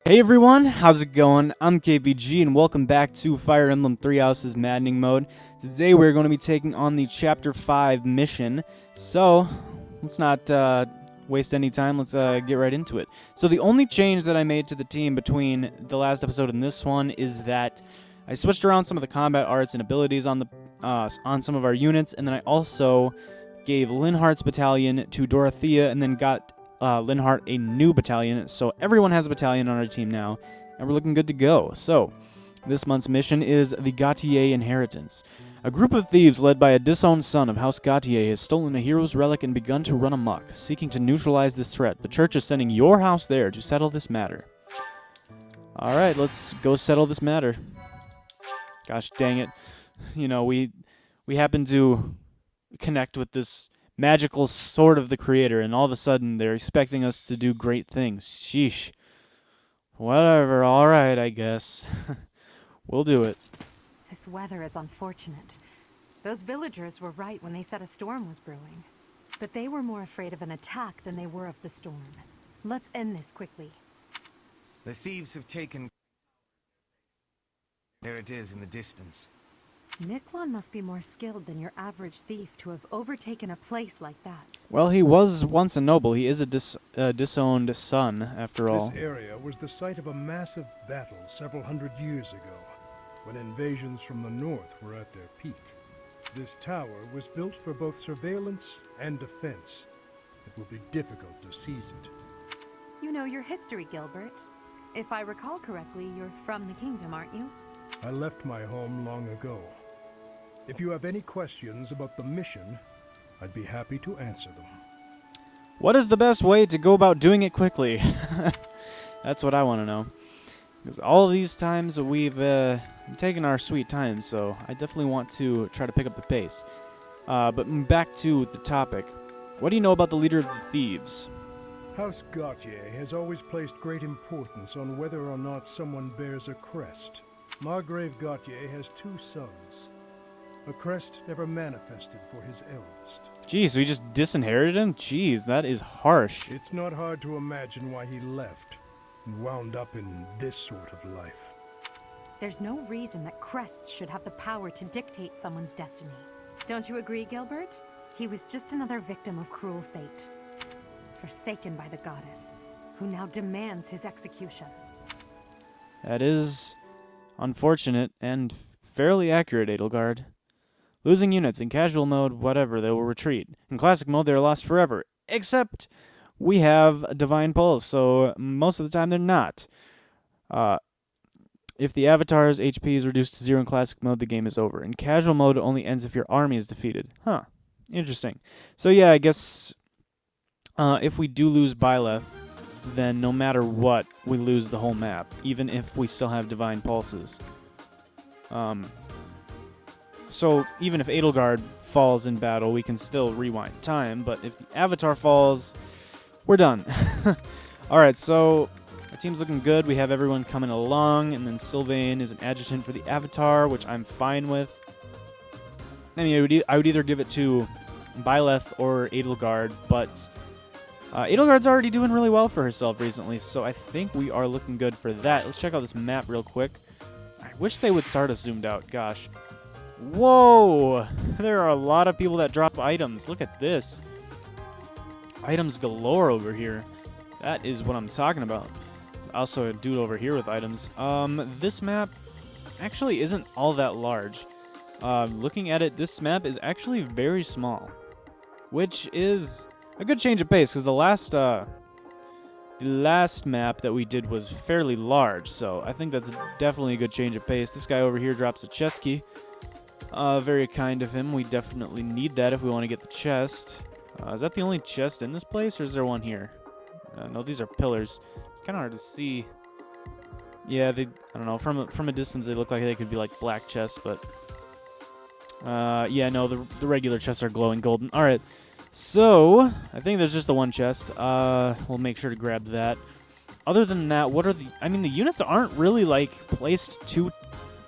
Hey everyone, how's it going? I'm KVG and welcome back to Fire Emblem Three Houses Maddening mode. Today we're going to be taking on the Chapter 5 mission, so let's not waste any time, let's get right into it. So the only change that I made to the team between the last episode and this one is that I switched around some of the combat arts and abilities on some of our units, and then I also gave Linhardt's battalion to Dorothea and then got Linhardt a new battalion, so everyone has a battalion on our team now, and we're looking good to go. So, this month's mission is the Gautier Inheritance. A group of thieves led by a disowned son of House Gautier has stolen a hero's relic and begun to run amok. Seeking to neutralize this threat, the church is sending your house there to settle this matter. Alright, let's go settle this matter. Gosh dang it. You know, we happen to connect with this magical sword of the creator, and all of a sudden they're expecting us to do great things. Sheesh. Whatever, alright, I guess. We'll do it. This weather is unfortunate. Those villagers were right when they said a storm was brewing. But they were more afraid of an attack than they were of the storm. Let's end this quickly. The thieves have taken... There it is in the distance. Miklon must be more skilled than your average thief to have overtaken a place like that. Well, he was once a noble. He is a disowned son, after all. This area was the site of a massive battle several hundred years ago, when invasions from the north were at their peak. This tower was built for both surveillance and defense. It will be difficult to seize it. You know your history, Gilbert. If I recall correctly, you're from the kingdom, aren't you? I left my home long ago. If you have any questions about the mission, I'd be happy to answer them. What is the best way to go about doing it quickly? That's what I want to know. Because all of these times we've taken our sweet time, so I definitely want to try to pick up the pace. But back to the topic. What do you know about the leader of the thieves? House Gautier has always placed great importance on whether or not someone bears a crest. Margrave Gautier has two sons. A crest never manifested for his eldest. Jeez, we just disinherited him? Jeez, that is harsh. It's not hard to imagine why he left and wound up in this sort of life. There's no reason that crests should have the power to dictate someone's destiny. Don't you agree, Gilbert? He was just another victim of cruel fate. Forsaken by the goddess, who now demands his execution. That is unfortunate and fairly accurate, Edelgard. Losing units in casual mode, whatever, they will retreat. In classic mode, they are lost forever. Except we have a Divine Pulse, so most of the time they're not. If the avatar's HP is reduced to 0 in classic mode, the game is over. In casual mode, it only ends if your army is defeated. Huh. Interesting. So yeah, I guess if we do lose Byleth, then no matter what, we lose the whole map, even if we still have Divine Pulses. So even if Edelgard falls in battle, we can still rewind time, but if the Avatar falls, we're done. Alright, so our team's looking good. We have everyone coming along, and then Sylvain is an adjutant for the Avatar, which I'm fine with. I mean, I would either give it to Byleth or Edelgard, but Edelgard's already doing really well for herself recently, so I think we are looking good for that. Let's check out this map real quick. I wish they would start us zoomed out, gosh. Whoa! There are a lot of people that drop items. Look at this. Items galore over here. That is what I'm talking about. Also a dude over here with items. This map actually isn't all that large. Looking at it, this map is actually very small, which is a good change of pace, because the last map that we did was fairly large, so I think that's definitely a good change of pace. This guy over here drops a chest key. Very kind of him. We definitely need that if we want to get the chest. Is that the only chest in this place, or is there one here? No, these are pillars. It's kind of hard to see. Yeah, I don't know. From a distance, they look like they could be like black chests, but yeah, no, the regular chests are glowing golden. All right, so I think there's just the one chest. We'll make sure to grab that. Other than that, what are the? I mean, the units aren't really like placed too,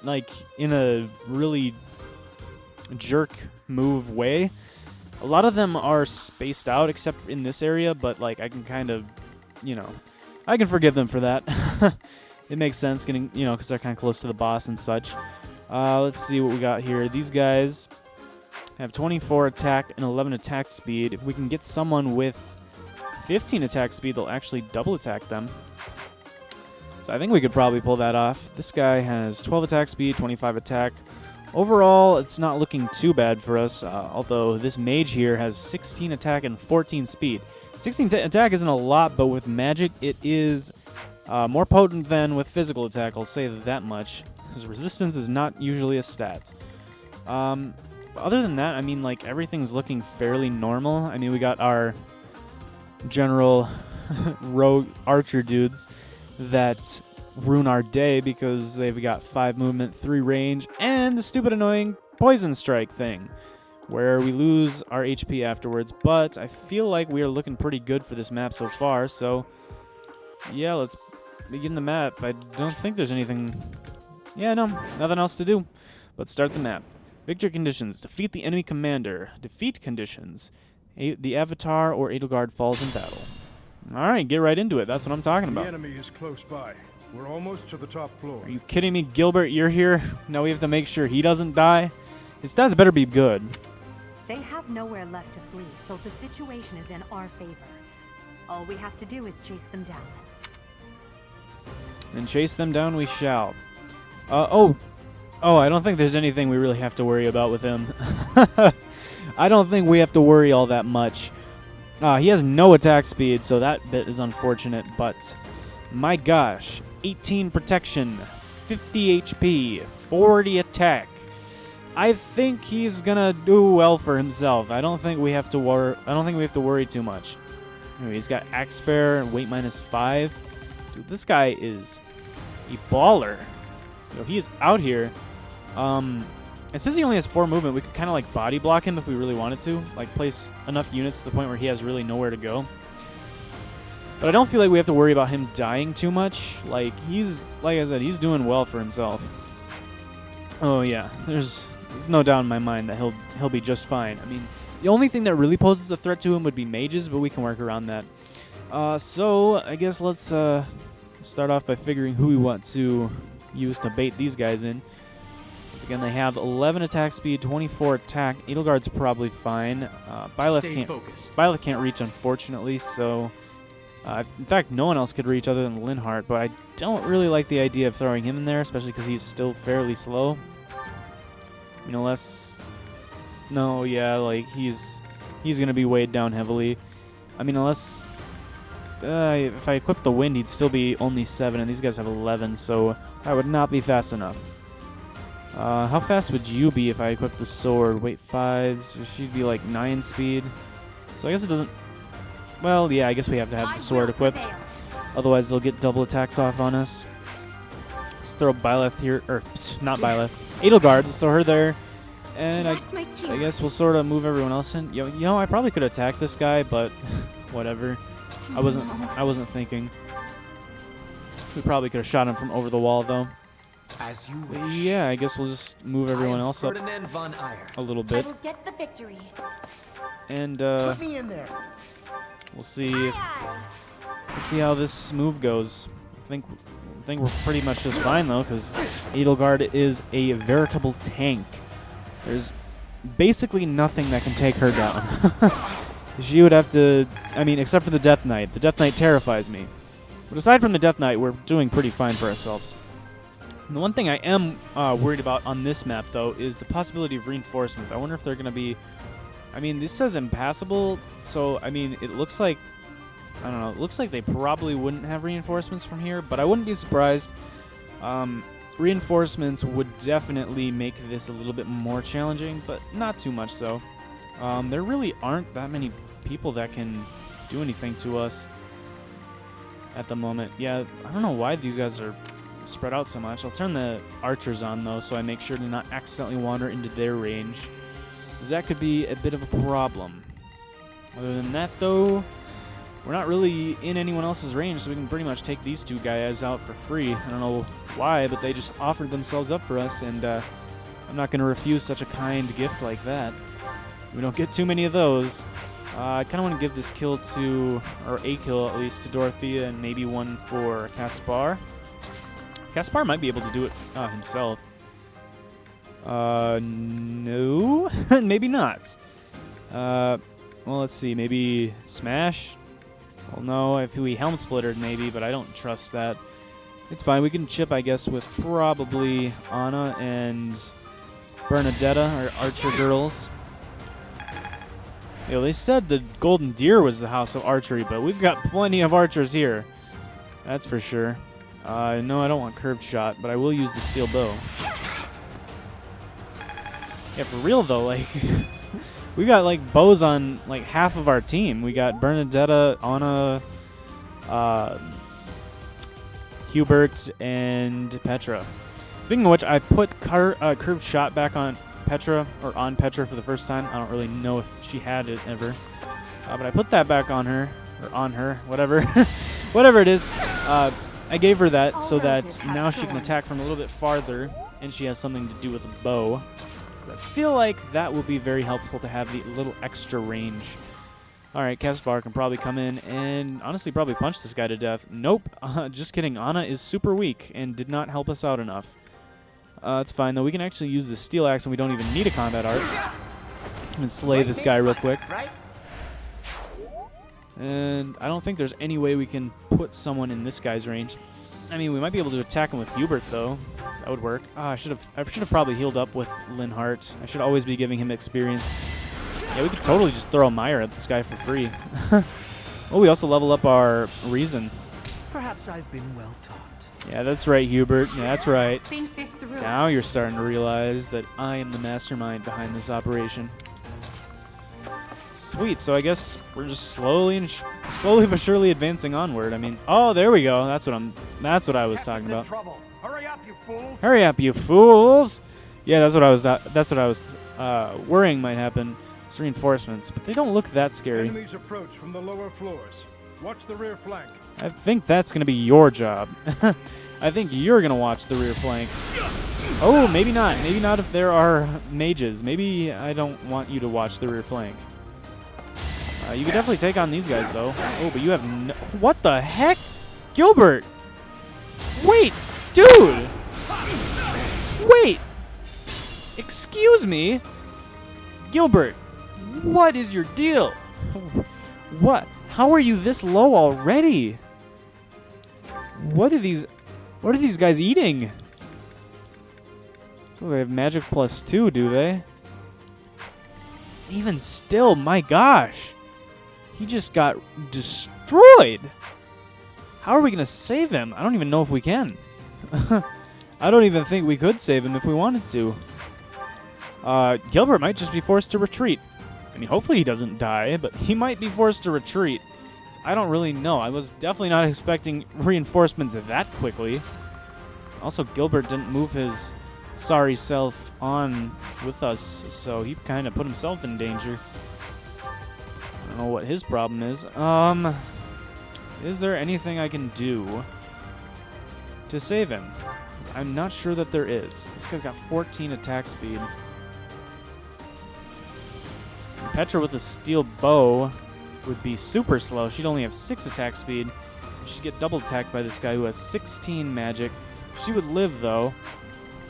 like in a really jerk move way. A lot of them are spaced out except in this area, but like I can kind of, you know, I can forgive them for that. It makes sense, getting, you know, because they're kind of close to the boss and such. Let's see what we got here. These guys have 24 attack and 11 attack speed. If we can get someone with 15 attack speed, they'll actually double attack them. So I think we could probably pull that off. This guy has 12 attack speed, 25 attack. Overall, it's not looking too bad for us, although this mage here has 16 attack and 14 speed. 16 attack isn't a lot, but with magic, it is more potent than with physical attack, I'll say that much. His resistance is not usually a stat. Other than that, I mean, like, everything's looking fairly normal. I mean, we got our general rogue archer dudes that ruin our day because they've got 5 movement, 3 range, and the stupid annoying poison strike thing, where we lose our HP afterwards. But I feel like we are looking pretty good for this map so far, so yeah, let's begin the map. I don't think there's anything... Yeah, no, nothing else to do but start the map. Victory conditions: defeat the enemy commander. Defeat conditions: the Avatar or Edelgard falls in battle. Alright, get right into it. That's what I'm talking about. The enemy is close by. We're almost to the top floor. Are you kidding me, Gilbert? You're here? Now we have to make sure he doesn't die? His stats better be good. They have nowhere left to flee, so the situation is in our favor. All we have to do is chase them down. And chase them down we shall. Oh, I don't think there's anything we really have to worry about with him. I don't think we have to worry all that much. He has no attack speed, so that bit is unfortunate, but my gosh. 18 protection, 50 HP, 40 attack. I think he's gonna do well for himself. I don't think we have to worry too much. Anyway, he's got Axe Fair and weight -5. Dude, this guy is a baller. Yo, he is out here. It says he only has 4 movement. We could kind of like body block him if we really wanted to. Like place enough units to the point where he has really nowhere to go. But I don't feel like we have to worry about him dying too much. Like I said, he's doing well for himself. Oh yeah, there's no doubt in my mind that he'll be just fine. I mean, the only thing that really poses a threat to him would be mages, but we can work around that. So I guess let's start off by figuring who we want to use to bait these guys in. Once again, they have 11 attack speed, 24 attack. Edelgard's probably fine. Byleth can't reach, unfortunately, so... in fact, no one else could reach other than Linhardt, but I don't really like the idea of throwing him in there, especially because he's still fairly slow. You know, no, yeah, like, he's going to be weighed down heavily. I mean, unless... if I equip the wind, he'd still be only 7, and these guys have 11, so that would not be fast enough. How fast would you be if I equipped the sword? Weight 5, so she'd be like 9 speed. So I guess it doesn't... Well, yeah, I guess we have to have the sword equipped. Otherwise, they'll get double attacks off on us. Let's throw Byleth here. Or, not Byleth. Edelgard. Let's throw her there. And I guess we'll sort of move everyone else in. You know, I probably could attack this guy, but whatever. I wasn't thinking. We probably could have shot him from over the wall, though. As you wish. Yeah, I guess we'll just move everyone else up a little bit. I will get the victory. And, Put me in there. we'll see how this move goes. I think we're pretty much just fine though, because Edelgard is a veritable tank. There's basically nothing that can take her down. She would have to, I mean, except for the Death Knight. The Death Knight terrifies me. But aside from the Death Knight, we're doing pretty fine for ourselves. And the one thing I am worried about on this map though is the possibility of reinforcements. I wonder if they're going to be... I mean, this says impassable, so, I mean, it looks like, I don't know, it looks like they probably wouldn't have reinforcements from here, but I wouldn't be surprised. Reinforcements would definitely make this a little bit more challenging, but not too much so. There really aren't that many people that can do anything to us at the moment. Yeah, I don't know why these guys are spread out so much. I'll turn the archers on, though, so I make sure to not accidentally wander into their range. That could be a bit of a problem. Other than that, though, we're not really in anyone else's range, so we can pretty much take these 2 guys out for free. I don't know why, but they just offered themselves up for us, and I'm not going to refuse such a kind gift like that. We don't get too many of those. I kind of want to give this kill to, or a kill at least, to Dorothea, and maybe one for Caspar. Caspar might be able to do it himself. No, maybe not. Well, let's see, maybe Smash? Well, no, if we Helm Splittered, maybe, but I don't trust that. It's fine, we can chip, I guess, with probably Anna and Bernadetta, our archer girls. You know, they said the Golden Deer was the house of archery, but we've got plenty of archers here. That's for sure. No, I don't want curved shot, but I will use the steel bow. Yeah, for real though, like, we got like bows on like half of our team. We got Bernadetta, Anna, Hubert, and Petra. Speaking of which, I put curved shot back on Petra, or on Petra for the first time. I don't really know if she had it ever. But I put that back on her, or on her, whatever. Whatever it is. I gave her that so that now she can attack from a little bit farther, and she has something to do with a bow. I feel like that will be very helpful to have the little extra range. Alright, Caspar can probably come in and honestly probably punch this guy to death. Nope, just kidding. Anna is super weak and did not help us out enough. It's fine though. We can actually use the steel axe and we don't even need a combat art. And slay this guy real quick. And I don't think there's any way we can put someone in this guy's range. I mean, we might be able to attack him with Hubert though. That would work. I should have probably healed up with Linhart. I should always be giving him experience. Yeah, we could totally just throw a Mire at this guy for free. Oh, we also level up our Reason. Perhaps I've been well taught. Yeah, that's right, Hubert. Yeah, that's right. Think this through. Now you're starting to realize that I am the mastermind behind this operation. Sweet. So I guess we're just slowly but surely advancing onward. I mean, oh, there we go. That's what I was talking about. Trouble. Hurry up, you fools! Hurry up, you fools! Yeah, that's what I was worrying might happen. It's reinforcements, but they don't look that scary. Enemies approach from the lower floors. Watch the rear flank. I think that's gonna be your job. I think you're gonna watch the rear flank. Oh, maybe not. Maybe not if there are mages. Maybe I don't want you to watch the rear flank. You can definitely take on these guys, though. Oh, but you have no... What the heck? Gilbert! Wait! Dude! Wait! Excuse me? Gilbert, what is your deal? What? How are you this low already? What are these guys eating? So they have magic +2, do they? Even still, my gosh. He just got destroyed. How are we going to save him? I don't even know if we can. I don't even think we could save him if we wanted to. Gilbert might just be forced to retreat. I mean, hopefully he doesn't die, but he might be forced to retreat. I don't really know. I was definitely not expecting reinforcements that quickly. Also, Gilbert didn't move his sorry self on with us, so he kind of put himself in danger. I don't know what his problem is. Is there anything I can do to save him? I'm not sure that there is. This guy's got 14 attack speed. Petra with a steel bow would be super slow. She'd only have 6 attack speed. She'd get double attacked by this guy who has 16 magic. She would live, though.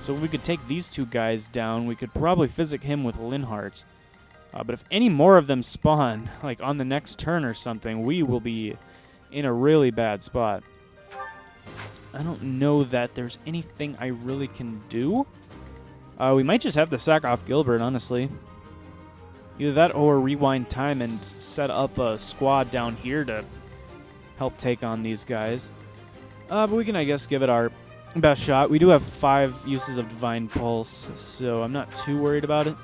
So we could take these two guys down. We could probably physic him with Linhart. But if any more of them spawn, like on the next turn or something, we will be in a really bad spot. I don't know that there's anything I really can do. We might just have to sack off Gilbert, honestly. Either that or rewind time and set up a squad down here to help take on these guys. But we can, I guess, give it our best shot. We do have 5 uses of Divine Pulse, so I'm not too worried about it.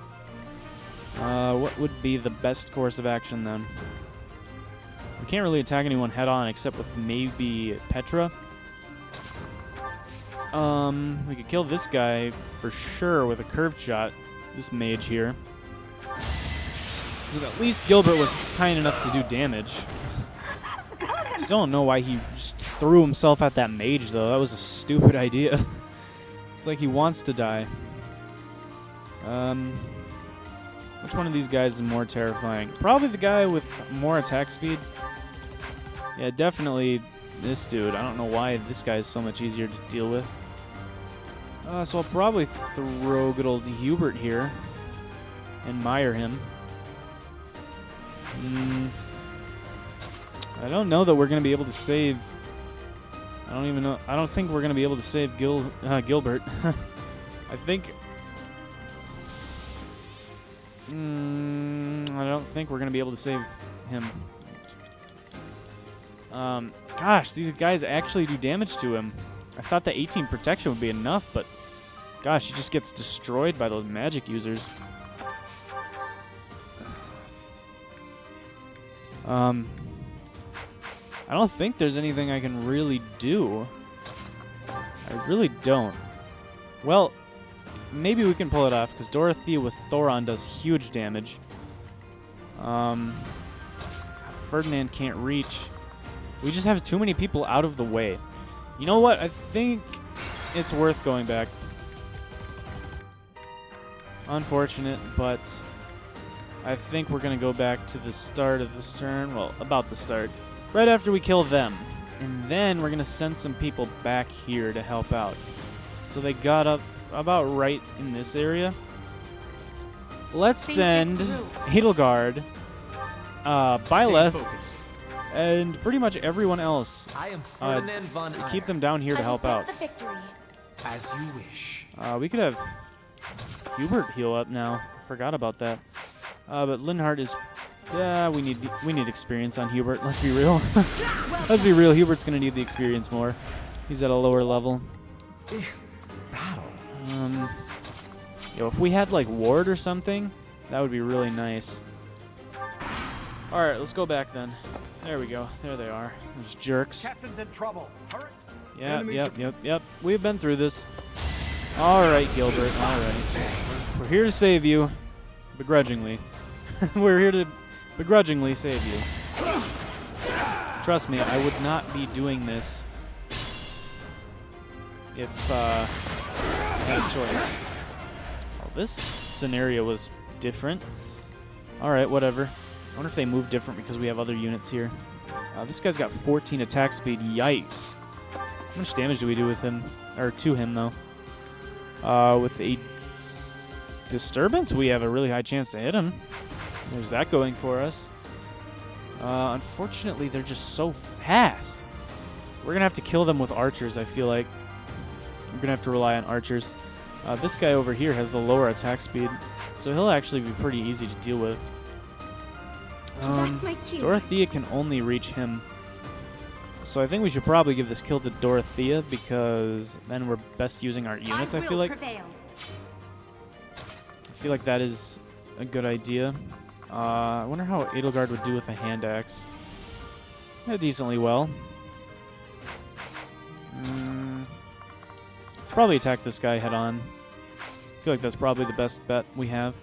What would be the best course of action then? We can't really attack anyone head-on except with maybe Petra. We could kill this guy for sure with a curved shot. This mage here. But at least Gilbert was kind enough to do damage. Still don't know why he just threw himself at that mage, though. That was a stupid idea. It's like he wants to die. Which one of these guys is more terrifying? Probably the guy with more attack speed. Yeah, definitely this dude. I don't know why this guy is so much easier to deal with. So I'll probably throw good old Hubert here. And mire him. I don't know that we're going to be able to save... I don't even know. I don't think we're going to be able to save Gilbert. I think... I don't think we're going to be able to save him. Gosh, these guys actually do damage to him. I thought the 18 protection would be enough, but... Gosh, he just gets destroyed by those magic users. I don't think there's anything I can really do. I really don't. Well, maybe we can pull it off, because Dorothea with Thoron does huge damage. Ferdinand can't reach. We just have too many people out of the way. You know what? I think it's worth going back. Unfortunate, but I think we're going to go back to the start of this turn. Well, about the start. Right after we kill them. And then we're going to send some people back here to help out. So they got up about right in this area. Let's send Edelgard, Byleth, and pretty much everyone else. I am Ferdinand von to keep them down here to help out. As you wish. We could have Hubert heal up now. Forgot about that. But Linhardt is... we need experience on Hubert. Let's be real. Let's be real. Hubert's going to need the experience more. He's at a lower level. Battle. If we had, like, Ward or something, that would be really nice. Alright, let's go back then. There we go. There they are. Those jerks. Captain's in trouble. Hurry. Yep. We've been through this. Alright, Gilbert. Alright. We're here to save you. Begrudgingly. We're here to begrudgingly save you. Trust me, I would not be doing this if I had a choice. Well, this scenario was different. Alright, whatever. I wonder if they move different because we have other units here. This guy's got 14 attack speed. Yikes. How much damage do we do with him? Or to him, though? With a disturbance, we have a really high chance to hit him. There's that going for us. Unfortunately, they're just so fast. We're going to have to kill them with archers, I feel like. We're going to have to rely on archers. This guy over here has the lower attack speed, so he'll actually be pretty easy to deal with. That's my cue. Dorothea can only reach him. So I think we should probably give this kill to Dorothea, because then we're best using our units, I feel like. I feel like that is a good idea. I wonder how Edelgard would do with a hand axe. Decently well. Probably attack this guy head on. I feel like that's probably the best bet we have.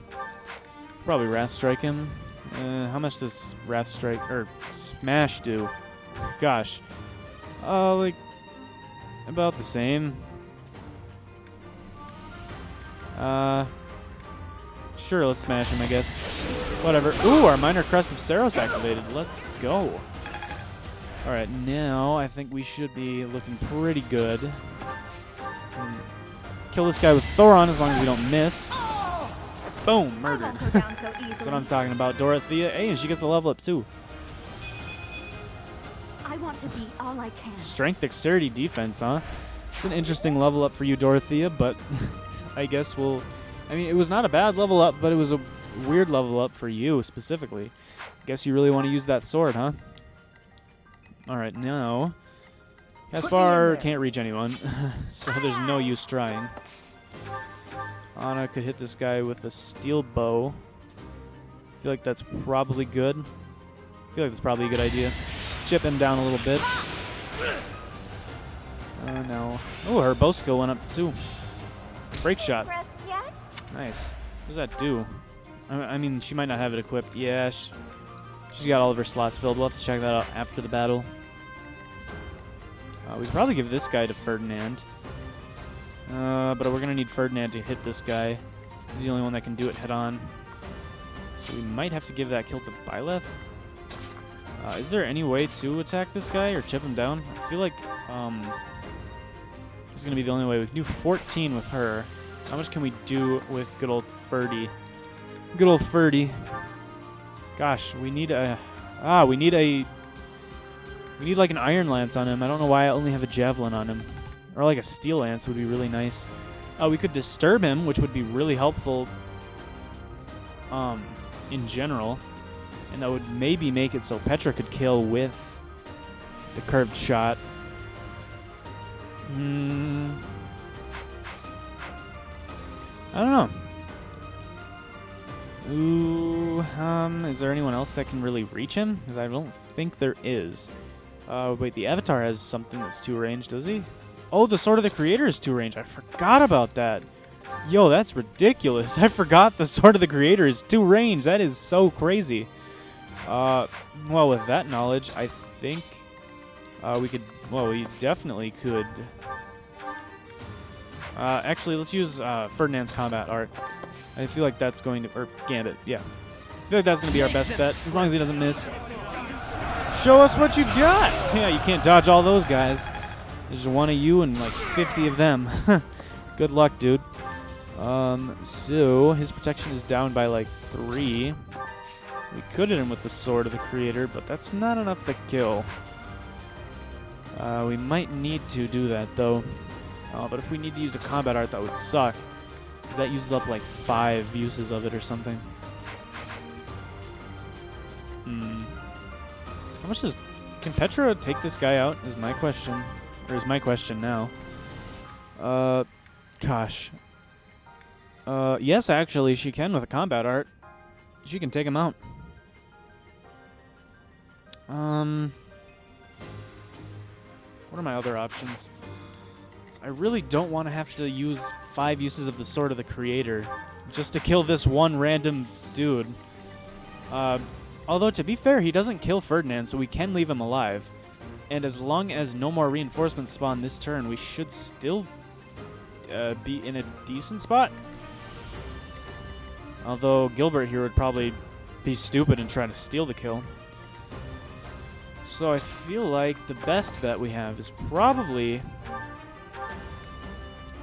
Probably Wrath Strike him. How much does Wrath Strike or Smash do? Gosh. Like about the same. Sure, let's smash him, I guess. Whatever. Ooh, our Minor Crest of Saros activated. Let's go. Alright, now I think we should be looking pretty good. Kill this guy with Thoron as long as we don't miss. Boom, murdered. That's what I'm talking about. Dorothea. Hey, and she gets a level up too. I want to be all I can. Strength, dexterity, defense, huh? It's an interesting level up for you, Dorothea, but I guess we'll... I mean, it was not a bad level up, but it was a weird level up for you, specifically. Guess you really want to use that sword, huh? Alright, now... Caspar can't reach anyone, so there's no use trying. Anna could hit this guy with a steel bow. I feel like that's probably good. I feel like that's probably a good idea. Chip him down a little bit. Oh, no. Oh, her bow skill went up, too. Break shot. Nice. What does that do? I mean, she might not have it equipped. Yeah, she's got all of her slots filled. We'll have to check that out after the battle. We could probably give this guy to Ferdinand. But we're going to need Ferdinand to hit this guy. He's the only one that can do it head on. We might have to give that kill to Byleth. Is there any way to attack this guy or chip him down? I feel like this is going to be the only way. We can do 14 with her. How much can we do with good old Ferdy? Good old Ferdy. Gosh, we need a... we need like an Iron Lance on him. I don't know why I only have a Javelin on him. Or like a Steel Lance would be really nice. We could disturb him, which would be really helpful in general. And that would maybe make it so Petra could kill with the curved shot. I don't know. Ooh, is there anyone else that can really reach him? Because I don't think there is. Wait, the Avatar has something that's 2-range, does he? Oh, the Sword of the Creator is 2-range. I forgot about that. Yo, that's ridiculous. I forgot the Sword of the Creator is 2-range. That is so crazy. Well, with that knowledge, I think we could... Well, we definitely could... actually, let's use Ferdinand's combat art. I feel like that's going to... Or Gambit, yeah. I feel like that's going to be our best bet, as long as he doesn't miss. Show us what you got! Yeah, you can't dodge all those guys. There's one of you and like 50 of them. Good luck, dude. So, his protection is down by like 3. We could hit him with the Sword of the Creator, but that's not enough to kill. We might need to do that, though. But if we need to use a combat art, that would suck. Because that uses up like 5 uses of it or something. How much does... Can Petra take this guy out, is my question. Or is my question now. Gosh. Yes, actually, she can with a combat art. She can take him out. What are my other options? I really don't want to have to use 5 uses of the Sword of the Creator just to kill this one random dude. Although, to be fair, he doesn't kill Ferdinand, so we can leave him alive. And as long as no more reinforcements spawn this turn, we should still be in a decent spot. Although Gilbert here would probably be stupid and try to steal the kill. So I feel like the best bet we have is probably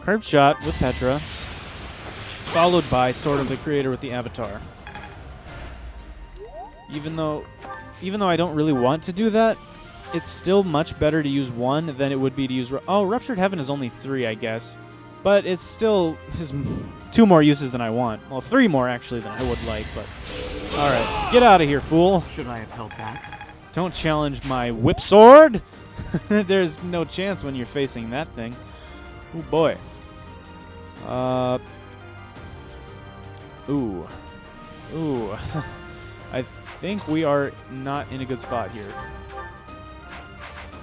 Curved Shot with Petra, followed by Sword of the Creator with the Avatar. Even though I don't really want to do that, it's still much better to use 1 than it would be to use... Oh, Ruptured Heaven is only 3, I guess. But it still has 2 more uses than I want. Well, 3 more, actually, than I would like, but... Alright, get out of here, fool. Should I have held back? Don't challenge my whip sword! There's no chance when you're facing that thing. Oh, boy. Ooh. I think we are not in a good spot here.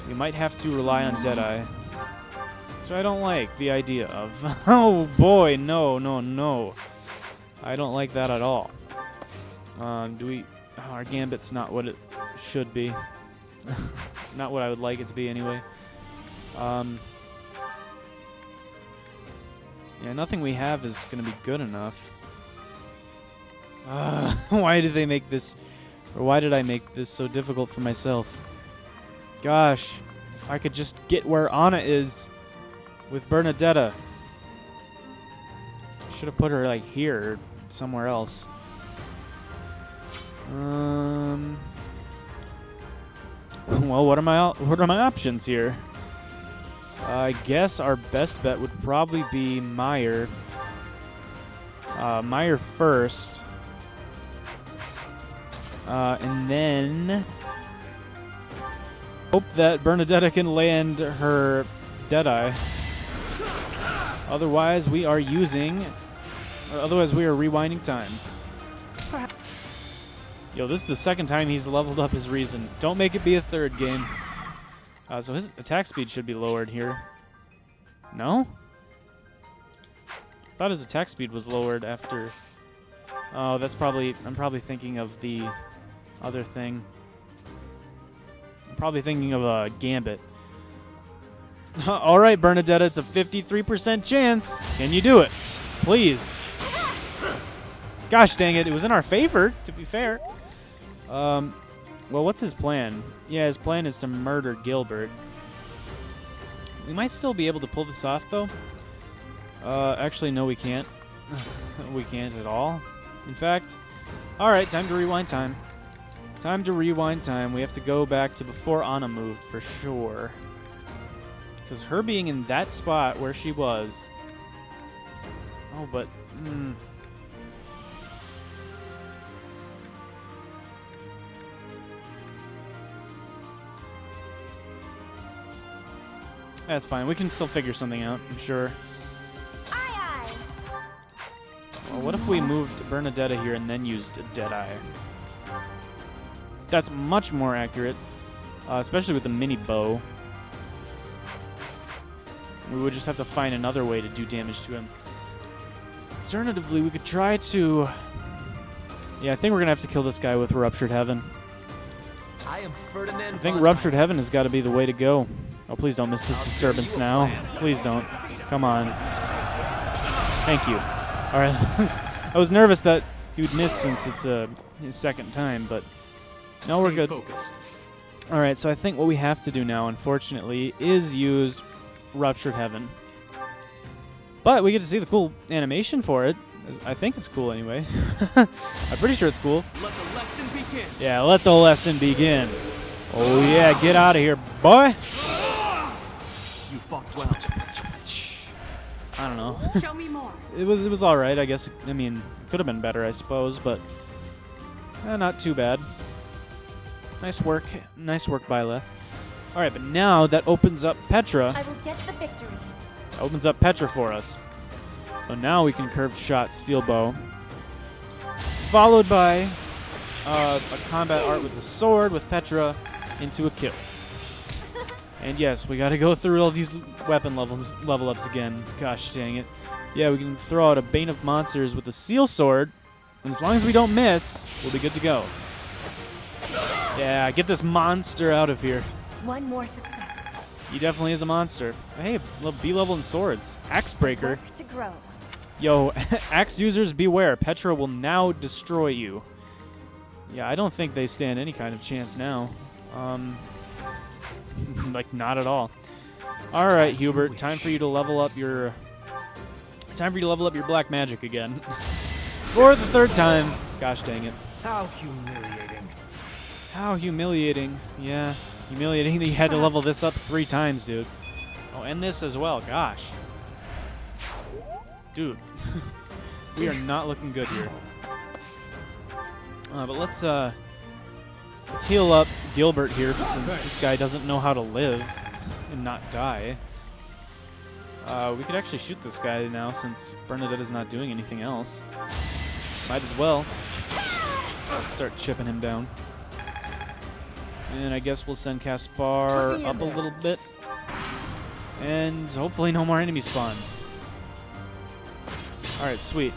We might have to rely on Deadeye. Which I don't like the idea of. Oh boy, no. I don't like that at all. Our Gambit's not what it should be. Not what I would like it to be anyway. Yeah, nothing we have is going to be good enough. Why did they make this... Or why did I make this so difficult for myself? Gosh, if I could just get where Anna is with Bernadetta. Should have put her like here or somewhere else. Well, what are my options here? I guess our best bet would probably be Meyer. Meyer first. And then hope that Bernadetta can land her Deadeye. Otherwise, we are rewinding time. Yo, this is the second time he's leveled up his Reason. Don't make it be a third game. So his attack speed should be lowered here. No? I thought his attack speed was lowered after... Oh, that's probably... I'm probably thinking of the other thing. I'm probably thinking of a Gambit. Alright, Bernadetta, it's a 53% chance. Can you do it? Please. Gosh dang it, it was in our favor, to be fair. Well, what's his plan? Yeah, his plan is to murder Gilbert. We might still be able to pull this off, though. Actually, no, we can't. We can't at all. In fact, alright, time to rewind time. Time to rewind time. We have to go back to before Anna moved, for sure. Because her being in that spot where she was... Oh, but... That's fine. We can still figure something out, I'm sure. Aye, aye. Well, what if we moved Bernadetta here and then used Deadeye? That's much more accurate, especially with the mini bow. We would just have to find another way to do damage to him. Alternatively, we could try to... Yeah, I think we're going to have to kill this guy with Ruptured Heaven. I am Ferdinand. I think Ruptured Heaven has got to be the way to go. Oh, please don't miss this disturbance now. Please don't. Come on. Thank you. All right. I was nervous that he would miss since it's his second time, but no, we're good. Focused. All right, so I think what we have to do now, unfortunately, is use Ruptured Heaven. But we get to see the cool animation for it. I think it's cool anyway. I'm pretty sure it's cool. Let the lesson begin. Yeah, let the lesson begin. Oh yeah, get out of here, boy. You fought well. I don't know. Show me more. It was all right, I guess. I mean, could have been better, I suppose, but not too bad. Nice work Byleth. All right, but now that opens up Petra. I will get the victory. Opens up Petra for us. So now we can curved shot steel bow, followed by a combat art with the sword with Petra into a kill. And yes, we got to go through all these weapon level ups again. Gosh dang it. Yeah, we can throw out a Bane of Monsters with the Seal Sword, and as long as we don't miss, we'll be good to go. Yeah, get this monster out of here. One more success. He definitely is a monster. Hey, B-level in swords. Axe Breaker. Work to grow. Yo, axe users beware. Petra will now destroy you. Yeah, I don't think they stand any kind of chance now. Like, not at all. All right, Hubert, time for you to level up your... Time for you to level up your black magic again. For the third time. Gosh dang it. How humiliating. How humiliating. Yeah, humiliating that you had to level this up 3 times, dude. Oh, and this as well. Gosh. Dude. We are not looking good here. But let's heal up Gilbert here, since this guy doesn't know how to live and not die. We could actually shoot this guy now, since Bernadetta's not doing anything else. Might as well start chipping him down. And I guess we'll send Caspar up a little bit. And hopefully no more enemies spawn. Alright, sweet.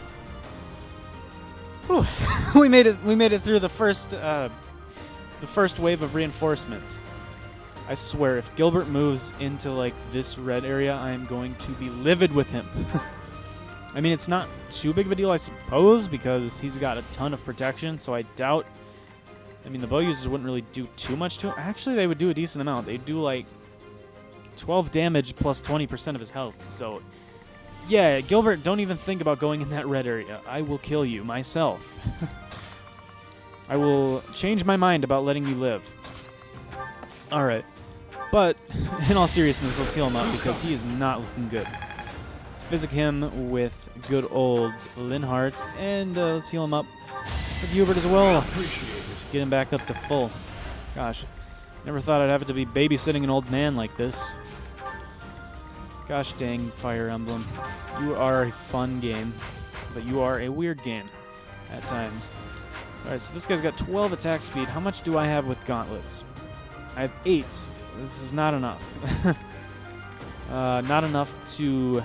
Whew. we made it through the first wave of reinforcements. I swear, if Gilbert moves into like this red area, I am going to be livid with him. I mean, it's not too big of a deal, I suppose, because he's got a ton of protection, so I doubt... I mean, the bow users wouldn't really do too much to him. Actually, they would do a decent amount. They'd do, like, 12 damage plus 20% of his health. So, yeah, Gilbert, don't even think about going in that red area. I will kill you myself. I will change my mind about letting you live. All right. But, in all seriousness, let's heal him up because he is not looking good. Let's physic him with good old Linhardt, and let's heal him up with Hubert as well. Get him back up to full. Gosh, never thought I'd have to be babysitting an old man like this. Gosh dang, Fire Emblem. You are a fun game, but you are a weird game at times. Alright, so this guy's got 12 attack speed. How much do I have with gauntlets? I have 8. This is not enough. Not enough to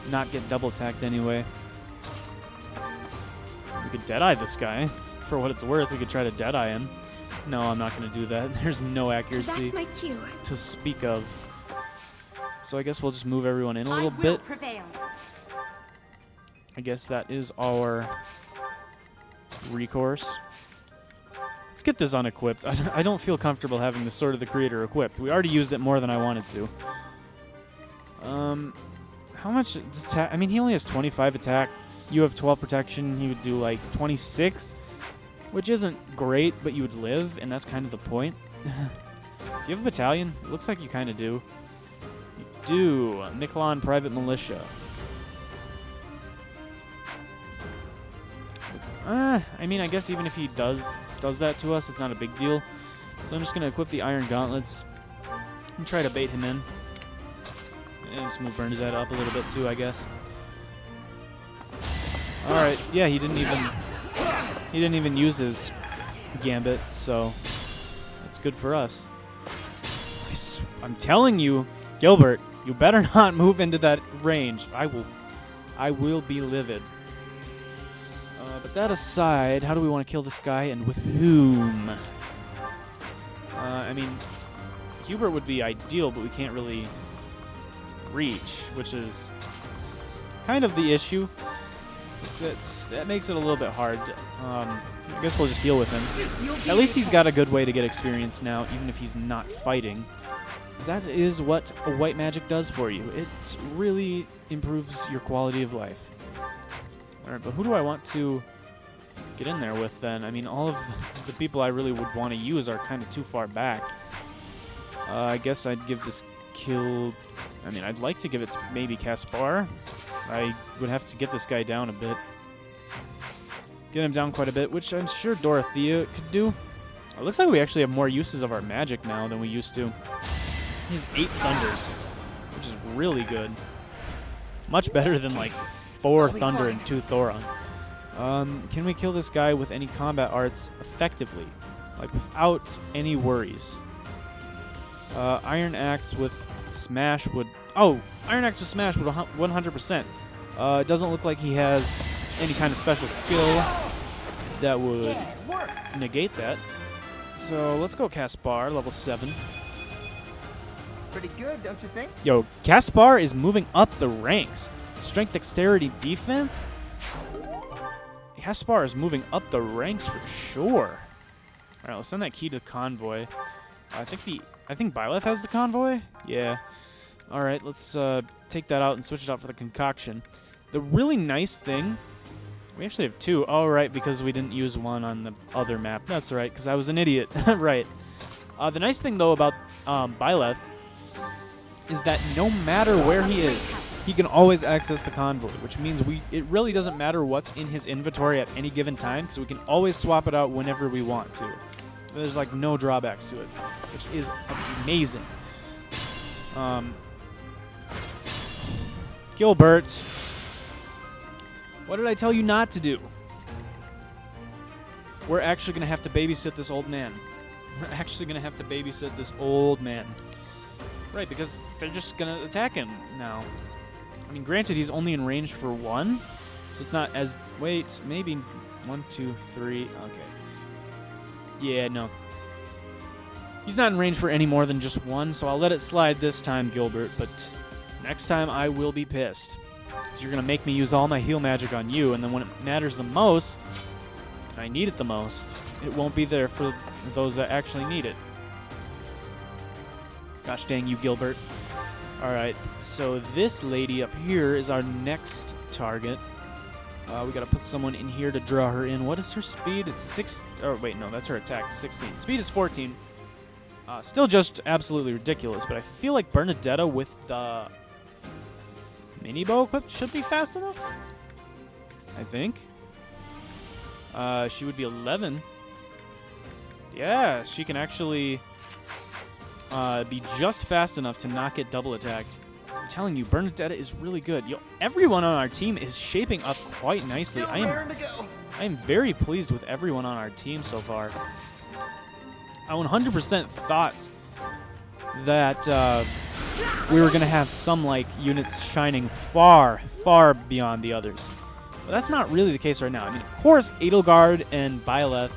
not get double attacked anyway. We could Deadeye this guy. For what it's worth, we could try to Deadeye him. No, I'm not going to do that. There's no accuracy That's my cue. to speak of. So I guess we'll just move everyone in a little I will bit. prevail. I guess that is our recourse. Let's get this unequipped. I don't feel comfortable having the Sword of the Creator equipped. We already used it more than I wanted to. How much attack? I mean, he only has 25 attack. You have 12 protection. He would do like 26, which isn't great, but you would live, and that's kind of the point. Do you have a battalion? It looks like you kind of do. You do. Nikolon Private Militia. I mean, I guess even if he does that to us, it's not a big deal. So I'm just going to equip the Iron Gauntlets and try to bait him in. And just move Bernadette up a little bit too, I guess. Alright, yeah, he didn't even use his gambit, so that's good for us. I'm telling you, Gilbert, you better not move into that range. I will be livid. But that aside, how do we want to kill this guy and with whom? I mean, Hubert would be ideal, but we can't really reach, which is kind of the issue. That makes it a little bit hard. I guess we'll just heal with him. At least he's got a good way to get experience now, even if he's not fighting. That is what a white magic does for you. It really improves your quality of life. Alright, but who do I want to get in there with then? I mean, all of the people I really would want to use are kind of too far back. I guess I'd give this kill... I mean, I'd like to give it to maybe Caspar. I would have to get this guy down a bit. Get him down quite a bit, which I'm sure Dorothea could do. It looks like we actually have more uses of our magic now than we used to. He has 8 Thunders, which is really good. Much better than, like, 4 Thunder and 2 Thoron. Can we kill this guy with any combat arts effectively? Like, without any worries. Iron Axe with Smash would... Oh! Iron Axe with Smash would 100%. It doesn't look like he has any kind of special skill that would negate that. So, let's go Caspar, level 7. Pretty good, don't you think? Yo, Caspar is moving up the ranks. Strength, Dexterity, Defense? Caspar is moving up the ranks for sure. Alright, let's send that key to Convoy. I think Byleth has the Convoy? Yeah. Alright, let's take that out and switch it out for the Concoction. The really nice thing... We actually have 2. Oh, right, because we didn't use one on the other map. That's right, because I was an idiot. Right. The nice thing, though, about Byleth is that no matter where he is, he can always access the Convoy, which means it really doesn't matter what's in his inventory at any given time, so we can always swap it out whenever we want to. There's, like, no drawbacks to it, which is amazing. Gilbert, what did I tell you not to do? We're actually going to have to babysit this old man. Right, because they're just going to attack him now. I mean, granted, he's only in range for 1, so it's not as... Wait, maybe 1, 2, 3... Okay. Yeah, no. He's not in range for any more than just 1, so I'll let it slide this time, Gilbert, but next time I will be pissed. Because you're going to make me use all my heal magic on you, and then when it matters the most, and I need it the most, it won't be there for those that actually need it. Gosh dang you, Gilbert. Alright, so this lady up here is our next target. We gotta put someone in here to draw her in. What is her speed? It's 6... Oh, wait, no, that's her attack. 16. Speed is 14. Still just absolutely ridiculous, but I feel like Bernadetta with the mini bow equipped should be fast enough. I think. She would be 11. Yeah, she can actually be just fast enough to not get double attacked. I'm telling you, Bernadetta is really good. Yo, everyone on our team is shaping up quite nicely. I am very pleased with everyone on our team so far. I 100% thought that we were going to have some like units shining far, far beyond the others. But that's not really the case right now. I mean, of course, Edelgard and Byleth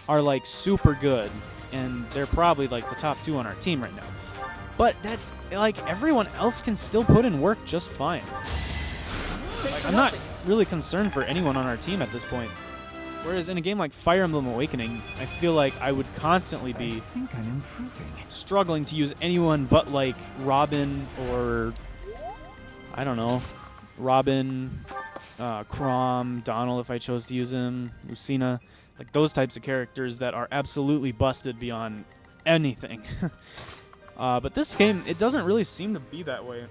are like super good, and they're probably like the top 2 on our team right now. But that, like, everyone else can still put in work just fine. Like, I'm not really concerned for anyone on our team at this point. Whereas in a game like Fire Emblem Awakening, I feel like I would constantly I be think I'm improving. struggling to use anyone but like Robin or I don't know, Robin, Chrom, Donald if I chose to use him, Lucina, like those types of characters that are absolutely busted beyond anything. But this game, it doesn't really seem to be that way.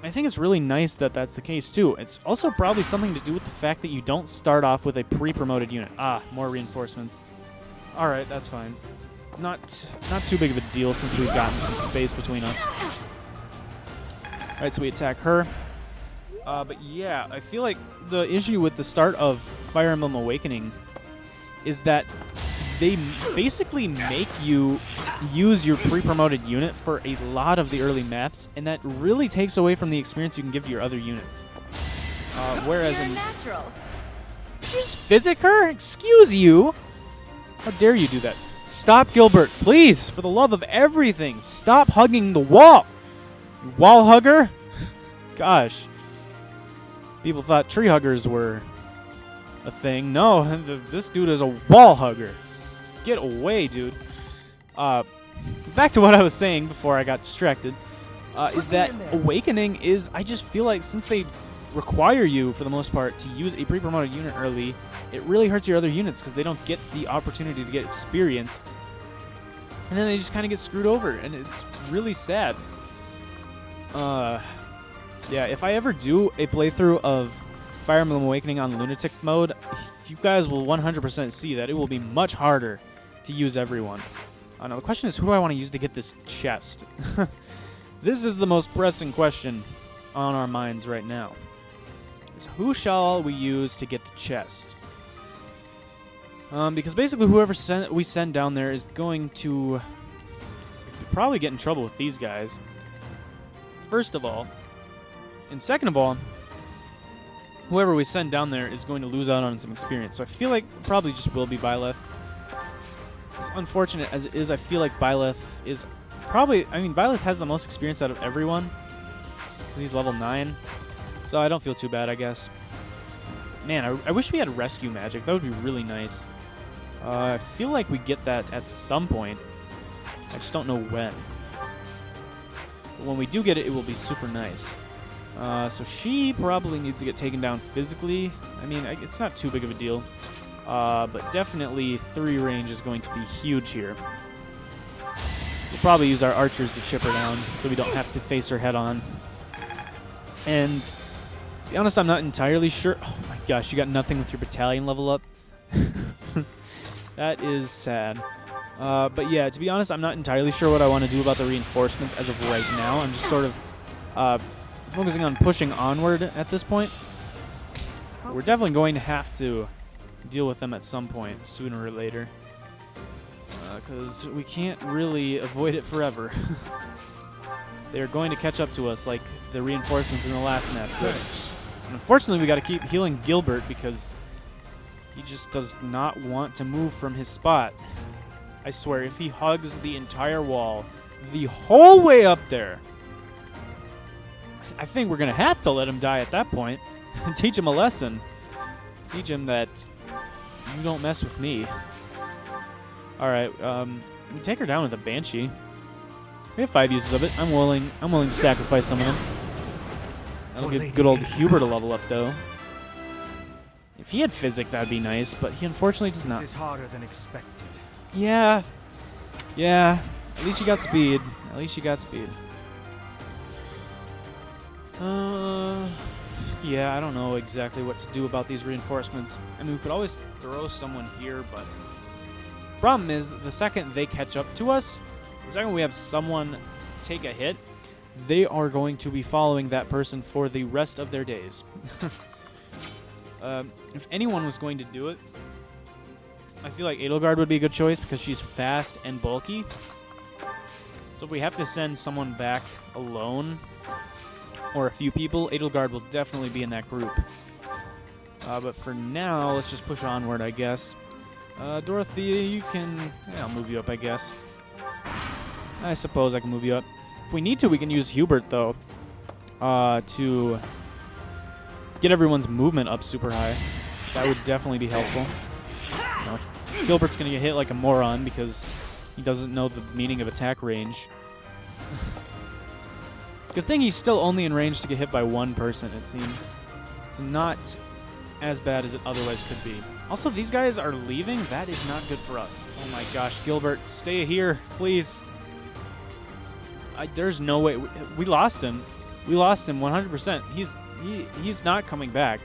I think it's really nice that that's the case too. It's also probably something to do with the fact that you don't start off with a pre-promoted unit. Ah, more reinforcements. All right, that's fine. Not too big of a deal since we've gotten some space between us. All right, so we attack her. But yeah, I feel like the issue with the start of Fire Emblem Awakening is that they basically make you use your pre-promoted unit for a lot of the early maps, and that really takes away from the experience you can give to your other units. Whereas You're in natural. just physic her? Excuse you? How dare you do that? Stop, Gilbert, please, for the love of everything. Stop hugging the wall. You wall hugger? Gosh. People thought tree huggers were a thing. No, this dude is a wall hugger. Get away, dude. Back to what I was saying before I got distracted, is that Awakening is, I just feel like since they require you, for the most part, to use a pre-promoted unit early, it really hurts your other units because they don't get the opportunity to get experience. And then they just kind of get screwed over, and it's really sad. Yeah, if I ever do a playthrough of Fire Emblem Awakening on Lunatic mode, you guys will 100% see that it will be much harder to use everyone. Now the question is, who do I want to use to get this chest? This is the most pressing question on our minds right now. So who shall we use to get the chest? Because basically whoever we send down there is going to probably get in trouble with these guys. First of all. And second of all, whoever we send down there is going to lose out on some experience. So I feel like it probably just will be Byleth. As unfortunate as it is, I feel like Byleth is probably... I mean, Byleth has the most experience out of everyone. He's level 9. So I don't feel too bad, I guess. Man, I wish we had rescue magic. That would be really nice. I feel like we get that at some point. I just don't know when. But when we do get it, it will be super nice. So she probably needs to get taken down physically. I mean, it's not too big of a deal. But definitely 3 range is going to be huge here. We'll probably use our archers to chip her down so we don't have to face her head on. And to be honest, I'm not entirely sure. Oh my gosh, you got nothing with your battalion level up? That is sad. But yeah, to be honest, I'm not entirely sure what I want to do about the reinforcements as of right now. I'm just sort of focusing on pushing onward at this point. We're definitely going to have to deal with them at some point, sooner or later. Because we can't really avoid it forever. They're going to catch up to us like the reinforcements in the last match. And unfortunately, we got to keep healing Gilbert because he just does not want to move from his spot. I swear, if he hugs the entire wall, the whole way up there, I think we're going to have to let him die at that point and teach him a lesson. Teach him that you don't mess with me. Alright, we take her down with a Banshee. We have 5 uses of it. I'm willing to sacrifice some of them. That'll give good old Hubert a level up, though. If he had Physic, that'd be nice, but he unfortunately does not. This is harder than expected. Yeah. Yeah. At least you got speed. At least you got speed. Yeah, I don't know exactly what to do about these reinforcements. I mean, we could always throw someone here, but problem is, the second they catch up to us, the second we have someone take a hit, they are going to be following that person for the rest of their days. If anyone was going to do it, I feel like Edelgard would be a good choice because she's fast and bulky. So if we have to send someone back alone, or a few people, Edelgard will definitely be in that group. But for now, let's just push onward, I guess. Dorothea, you can... Yeah, I'll move you up, I guess. I suppose I can move you up. If we need to, we can use Hubert, though, to get everyone's movement up super high. That would definitely be helpful. Gilbert's gonna get hit like a moron because he doesn't know the meaning of attack range. Good thing he's still only in range to get hit by one person, it seems. It's not as bad as it otherwise could be. Also, these guys are leaving. That is not good for us. Oh my gosh, Gilbert, stay here, please. There's no way. We lost him. We lost him 100%. He's not coming back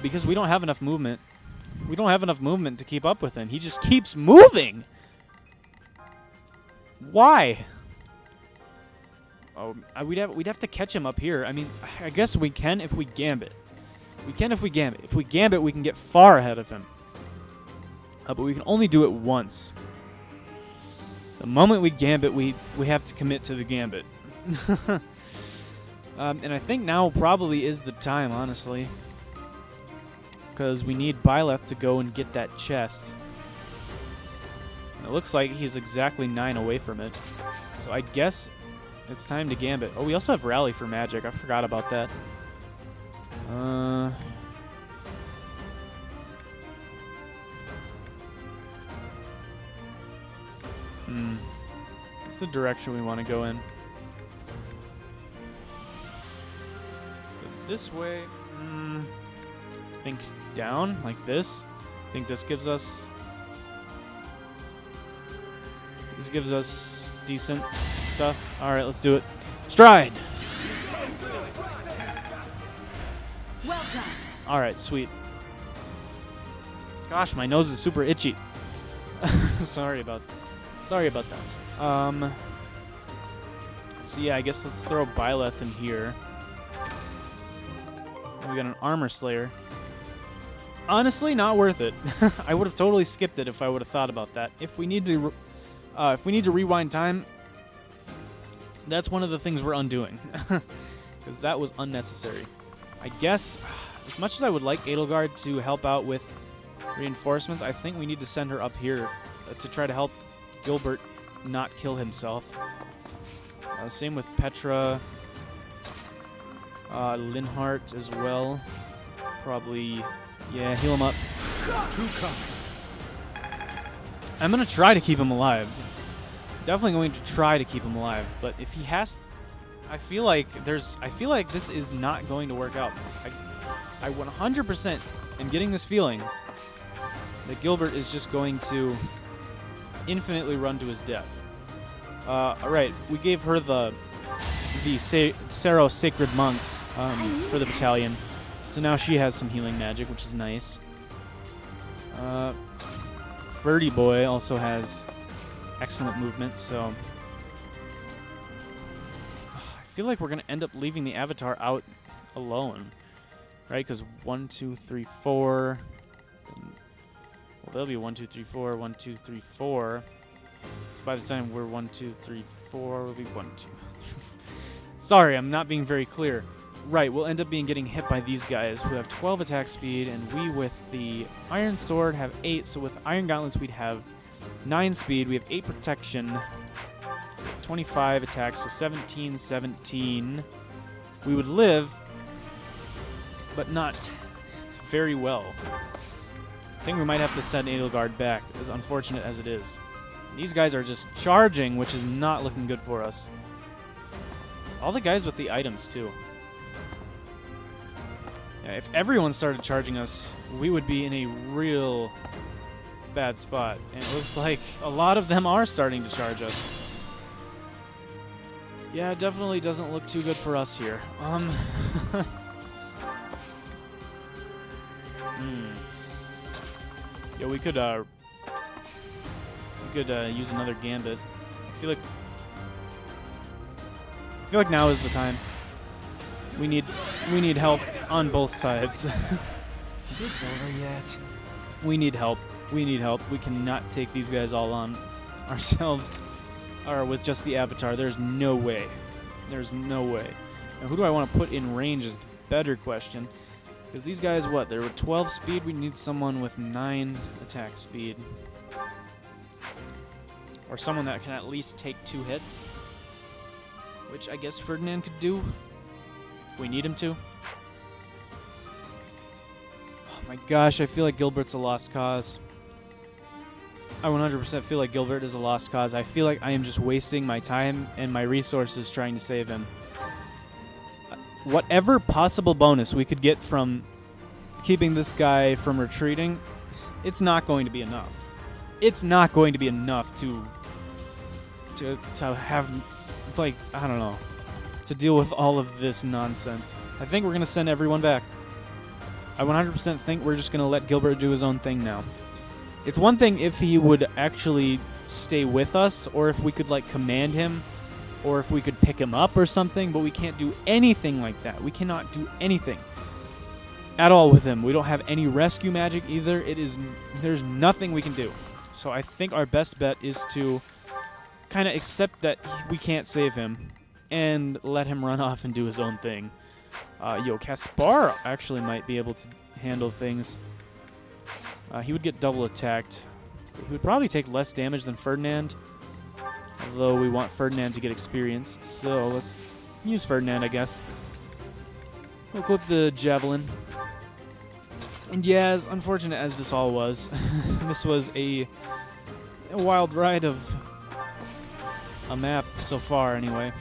because we don't have enough movement. We don't have enough movement to keep up with him. He just keeps moving. Why? Oh, we'd have to catch him up here. I mean, I guess we can if we gambit. We can if we gambit. If we gambit, we can get far ahead of him. But we can only do it once. The moment we gambit, we have to commit to the gambit. And I think now probably is the time, honestly. Because we need Byleth to go and get that chest. And it looks like he's exactly 9 away from it. So I guess it's time to gambit. Oh, we also have Rally for Magic. I forgot about that. What's the direction we want to go in? This way. Think down like this. Think this gives us. This gives us decent stuff. All right, let's do it. Stride. Well done. All right, sweet. Gosh, my nose is super itchy. Sorry about that. So yeah, I guess let's throw Byleth in here. We got an Armor Slayer. Honestly, not worth it. I would have totally skipped it if I would have thought about that. If we need to rewind time, that's one of the things we're undoing, because that was unnecessary. I guess, as much as I would like Edelgard to help out with reinforcements, I think we need to send her up here to try to help Gilbert not kill himself. Same with Petra, Linhart as well. Probably, yeah, heal him up. I'm gonna try to keep him alive. Definitely going to try to keep him alive. But if he has, I feel like this is not going to work out. I 100% am getting this feeling that Gilbert is just going to infinitely run to his death. Alright, we gave her the Sero Sacred Monks for the battalion. So now she has some healing magic, which is nice. Birdie Boy also has excellent movement, so I feel like we're going to end up leaving the Avatar out alone, right? Because 1, 2, 3, 4. Well, there'll be 1, 2, 3, 4, 1, 2, 3, 4. So by the time we're 1, 2, 3, 4, we'll be 1, 2, 3. Sorry, I'm not being very clear. Right, we'll end up getting hit by these guys who have 12 attack speed, and we with the Iron Sword have 8, so with Iron Gauntlets we'd have 9 speed, we have 8 protection, 25 attacks, so 17. We would live, but not very well. I think we might have to send Edelgard back, as unfortunate as it is. These guys are just charging, which is not looking good for us. All the guys with the items, too. Yeah, if everyone started charging us, we would be in a real bad spot. And it looks like a lot of them are starting to charge us. Yeah, it definitely doesn't look too good for us here. Yeah, we could use another gambit. I feel like now is the time. We need help on both sides. Is this over yet? We need help. We need help. We cannot take these guys all on ourselves, or with just the Avatar. There's no way. There's no way. Now, who do I want to put in range is the better question. Because these guys, what? They were 12 speed. We need someone with 9 attack speed. Or someone that can at least take 2 hits. Which I guess Ferdinand could do. If we need him to. Oh my gosh, I feel like Gilbert's a lost cause. I 100% feel like Gilbert is a lost cause. I feel like I am just wasting my time and my resources trying to save him. Whatever possible bonus we could get from keeping this guy from retreating, it's not going to be enough. It's not going to be enough to have, like, I don't know, to deal with all of this nonsense. I think we're going to send everyone back. I 100% think we're just going to let Gilbert do his own thing now. It's one thing if he would actually stay with us, or if we could, like, command him, or if we could pick him up or something, but we can't do anything like that. We cannot do anything at all with him. We don't have any rescue magic either. There's nothing we can do. So I think our best bet is to kind of accept that we can't save him and let him run off and do his own thing. Caspar actually might be able to handle things. He would get double attacked. He would probably take less damage than Ferdinand, although we want Ferdinand to get experience. So let's use Ferdinand, I guess. We'll equip the javelin. And yeah, as unfortunate as this all was, this was a wild ride of a map so far anyway.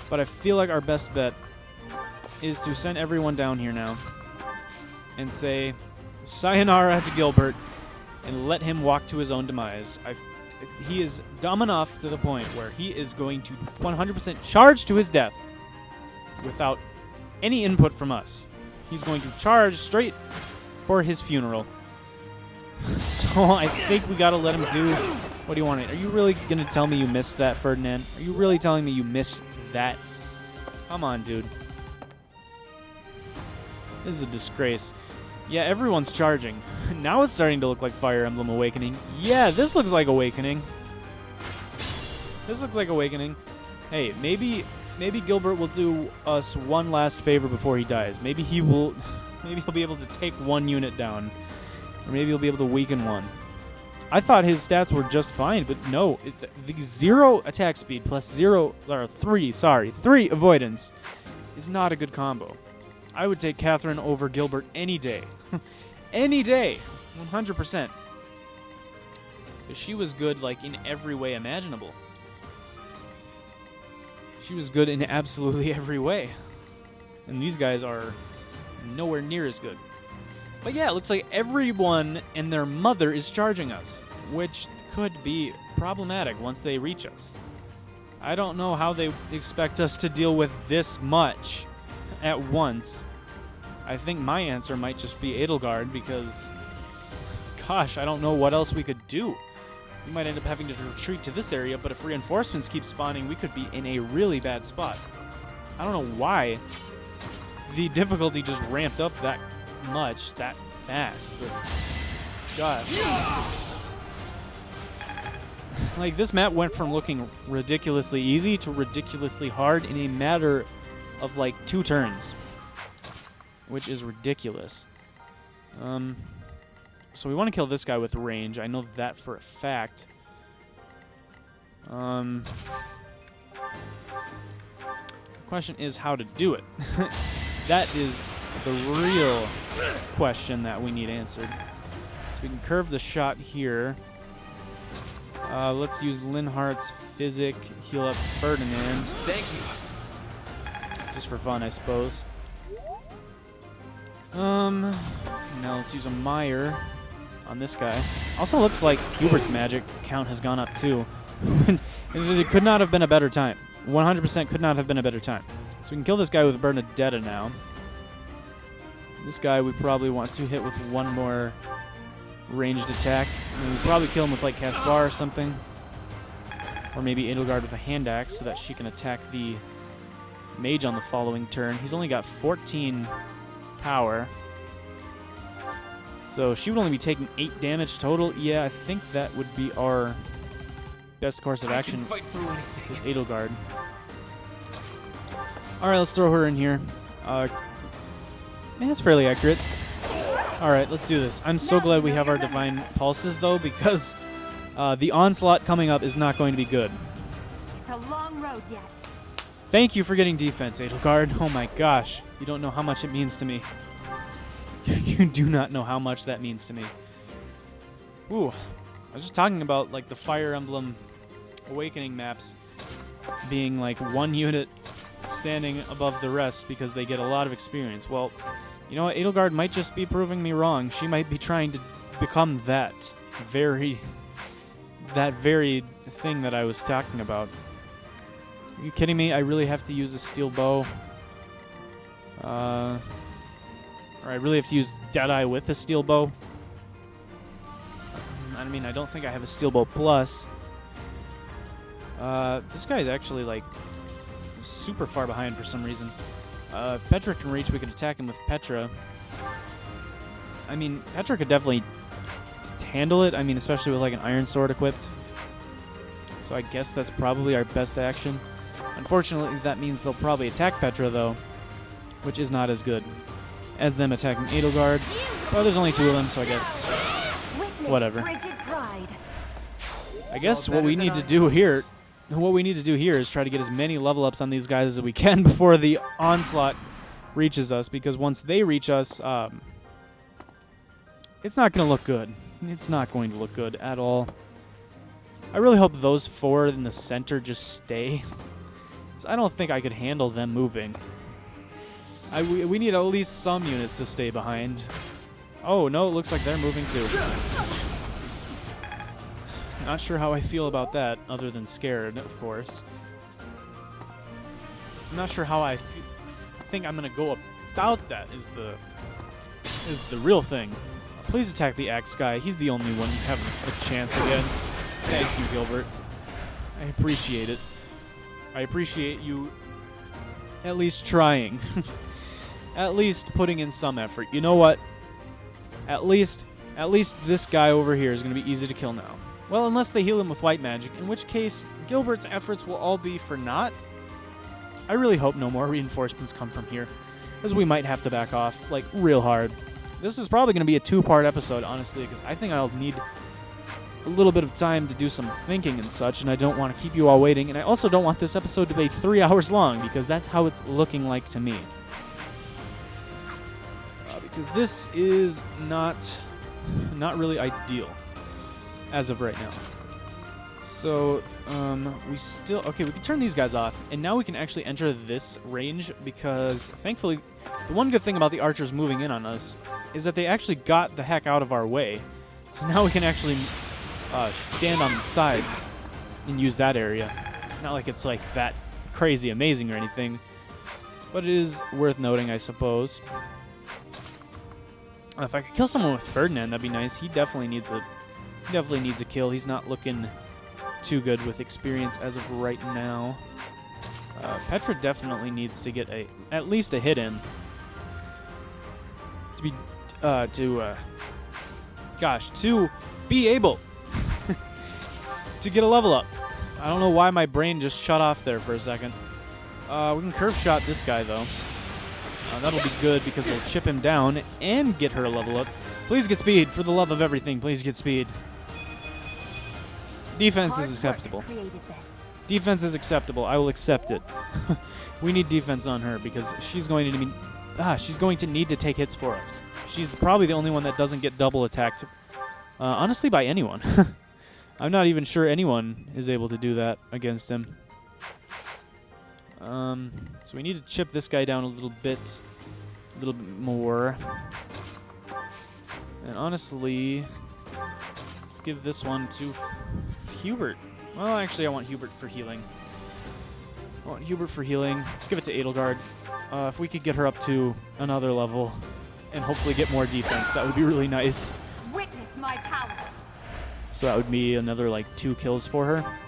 But I feel like our best bet is to send everyone down here now and say sayonara to Gilbert and let him walk to his own demise. He is dumb enough to the point where he is going to 100% charge to his death without any input from us. He's going to charge straight for his funeral. So I think we gotta let him do. What do you want? Are you really gonna tell me you missed that, Ferdinand? Are you really telling me you missed that? Come on, dude. This is a disgrace. Yeah, everyone's charging. Now it's starting to look like Fire Emblem Awakening. Yeah, this looks like Awakening. This looks like Awakening. Hey, maybe Gilbert will do us one last favor before he dies. Maybe he'll be able to take one unit down. Or maybe he'll be able to weaken one. I thought his stats were just fine, but no. The 0 attack speed plus 3 avoidance is not a good combo. I would take Catherine over Gilbert any day. Any day. 100%. Because she was good, like, in every way imaginable. She was good in absolutely every way. And these guys are nowhere near as good. But yeah, it looks like everyone and their mother is charging us, which could be problematic once they reach us. I don't know how they expect us to deal with this much at once. I think my answer might just be Edelgard because, gosh, I don't know what else we could do. We might end up having to retreat to this area, but if reinforcements keep spawning, we could be in a really bad spot. I don't know why the difficulty just ramped up that much, that fast, but gosh. Like, this map went from looking ridiculously easy to ridiculously hard in a matter of, like, 2 turns. Which is ridiculous. So we want to kill this guy with range. I know that for a fact. The question is how to do it. That is the real question that we need answered. So we can curve the shot here. Let's use Linhart's Physic, heal up Ferdinand. Thank you. Just for fun, I suppose. Now let's use a Mire on this guy. Also looks like Hubert's magic count has gone up too. It could not have been a better time. 100% could not have been a better time. So we can kill this guy with Bernadetta now. This guy we probably want to hit with one more ranged attack. And we probably kill him with like Caspar or something. Or maybe Edelgard with a hand axe so that she can attack the mage on the following turn. He's only got 14 power. So she would only be taking 8 damage total. Yeah, I think that would be our best course of action with Edelgard. Alright, let's throw her in here. That's fairly accurate. Alright, let's do this. I'm so glad we have our Divine Pulses, though, because the onslaught coming up is not going to be good. It's a long road yet. Thank you for getting defense, Edelgard. Oh my gosh. You don't know how much it means to me. You do not know how much that means to me. Ooh. I was just talking about, like, the Fire Emblem Awakening maps being, like, one unit standing above the rest because they get a lot of experience. Well, you know what? Edelgard might just be proving me wrong. She might be trying to become that very thing that I was talking about. Are you kidding me? I really have to use a steel bow. Or I really have to use Deadeye with a steel bow. I mean, I don't think I have a steel bow plus. This guy is actually, like, super far behind for some reason. If Petra can reach, we could attack him with Petra. I mean, Petra could definitely handle it. I mean, especially with, like, an iron sword equipped. So I guess that's probably our best action. Unfortunately, that means they'll probably attack Petra, though, which is not as good as them attacking Edelgard. Well, there's only 2 of them, so I guess whatever. I guess what we need to do here is try to get as many level ups on these guys as we can before the onslaught reaches us, because once they reach us, it's not going to look good. It's not going to look good at all. I really hope those 4 in the center just stay. I don't think I could handle them moving. We need at least some units to stay behind. Oh, no, it looks like they're moving too. Not sure how I feel about that, other than scared, of course. I'm not sure how I think I'm going to go about that is the real thing. Please attack the axe guy. He's the only one you have a chance against. Thank you, Gilbert. I appreciate it. I appreciate you at least trying. At least putting in some effort. You know what? At least this guy over here is going to be easy to kill now. Well, unless they heal him with white magic, in which case Gilbert's efforts will all be for naught. I really hope no more reinforcements come from here, as we might have to back off, like, real hard. This is probably going to be a 2-part episode, honestly, because I think I'll need a little bit of time to do some thinking and such, and I don't want to keep you all waiting, and I also don't want this episode to be 3 hours long, because that's how it's looking like to me. Because this is not really ideal as of right now. So, we can turn these guys off, and now we can actually enter this range, because thankfully, the one good thing about the archers moving in on us is that they actually got the heck out of our way. So now we can actually stand on the sides and use that area. Not like it's like that crazy amazing or anything, but it is worth noting, I suppose. If I could kill someone with Ferdinand, that'd be nice. He definitely needs a kill. He's not looking too good with experience as of right now. Petra definitely needs to get at least a hit in to be able to get a level up. I don't know why my brain just shut off there for a second. We can curve shot this guy though. That'll be good because we'll chip him down and get her a level up. Please get speed, for the love of everything. Please get speed. Defense is acceptable. Defense is acceptable. I will accept it. We need defense on her because she's going to need to take hits for us. She's probably the only one that doesn't get double attacked. Honestly, by anyone. I'm not even sure anyone is able to do that against him. So we need to chip this guy down a little bit more. And honestly, let's give this one to Hubert. Well, actually, I want Hubert for healing. Let's give it to Edelgard. If we could get her up to another level and hopefully get more defense, that would be really nice. Witness my power. So that would be another, like, 2 kills for her.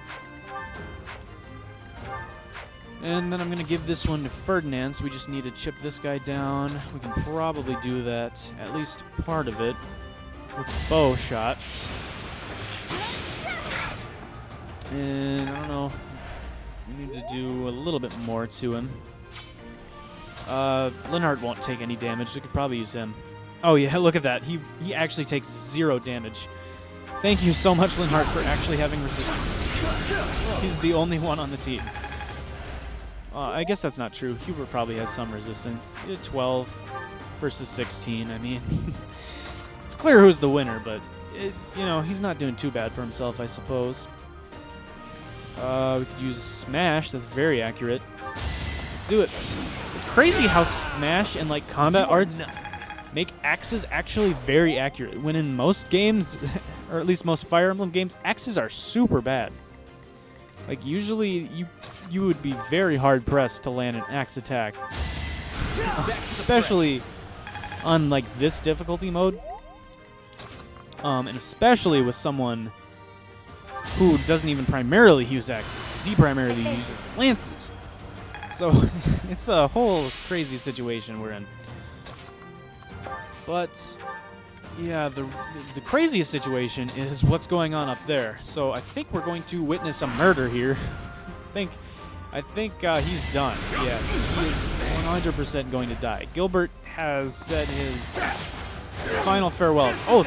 And then I'm going to give this one to Ferdinand, so we just need to chip this guy down. We can probably do that, at least part of it, with a bow shot. And I don't know, we need to do a little bit more to him. Linhardt won't take any damage, so we could probably use him. Oh yeah, look at that. He actually takes 0 damage. Thank you so much, Linhardt, for actually having resistance. He's the only one on the team. I guess that's not true. Hubert probably has some resistance. 12 versus 16. I mean, it's clear who's the winner, but you know, he's not doing too bad for himself, I suppose. We could use a smash. That's very accurate. Let's do it. It's crazy how smash and like combat arts make axes actually very accurate. When in most games, or at least most Fire Emblem games, axes are super bad. Like usually, you would be very hard pressed to land an axe attack, especially on like this difficulty mode, and especially with someone who doesn't even primarily use axes. He primarily uses lances. So it's a whole crazy situation we're in. But yeah, the craziest situation is what's going on up there. So I think we're going to witness a murder here. I think he's done. Yeah, he is 100% going to die. Gilbert has said his final farewells. Oh,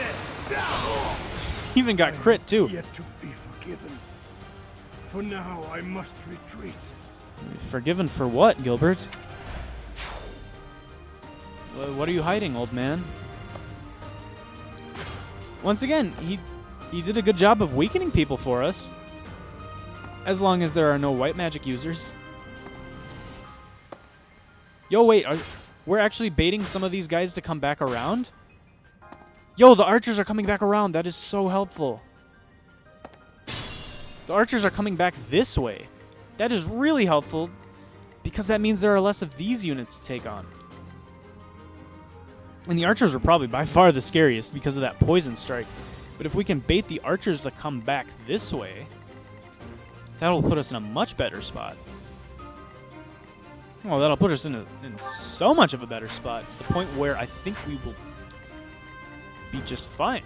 he even got crit too. Yet to be forgiven. For now, I must retreat. Forgiven for what, Gilbert? What are you hiding, old man? Once again, he did a good job of weakening people for us. As long as there are no white magic users. Yo, wait, we're actually baiting some of these guys to come back around? Yo, the archers are coming back around. That is so helpful. The archers are coming back this way. That is really helpful because that means there are less of these units to take on. And the archers are probably by far the scariest because of that poison strike. But if we can bait the archers to come back this way, that'll put us in a much better spot. Well, that'll put us in so much of a better spot, to the point where I think we will be just fine.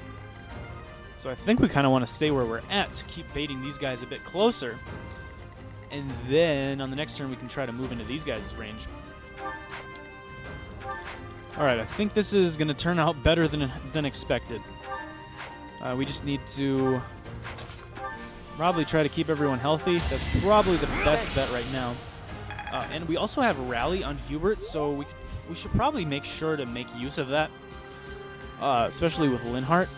So I think we kind of want to stay where we're at to keep baiting these guys a bit closer. And then on the next turn, we can try to move into these guys' range. Alright, I think this is going to turn out better than expected. We just need to probably try to keep everyone healthy. That's probably the best bet right now. And we also have Rally on Hubert, so we should probably make sure to make use of that. Especially with Linhardt.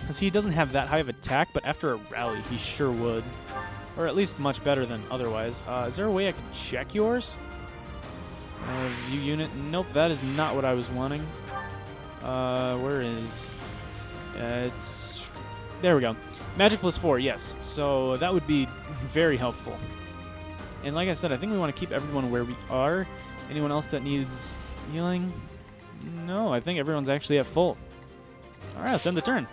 Because he doesn't have that high of attack, but after a Rally, he sure would. Or at least much better than otherwise. Is there a way I can check yours? View unit. Nope, that is not what I was wanting. Where is... it's... There we go. Magic +4, yes. So that would be very helpful. And like I said, I think we want to keep everyone where we are. Anyone else that needs healing? No, I think everyone's actually at full. Alright, let's end the turn.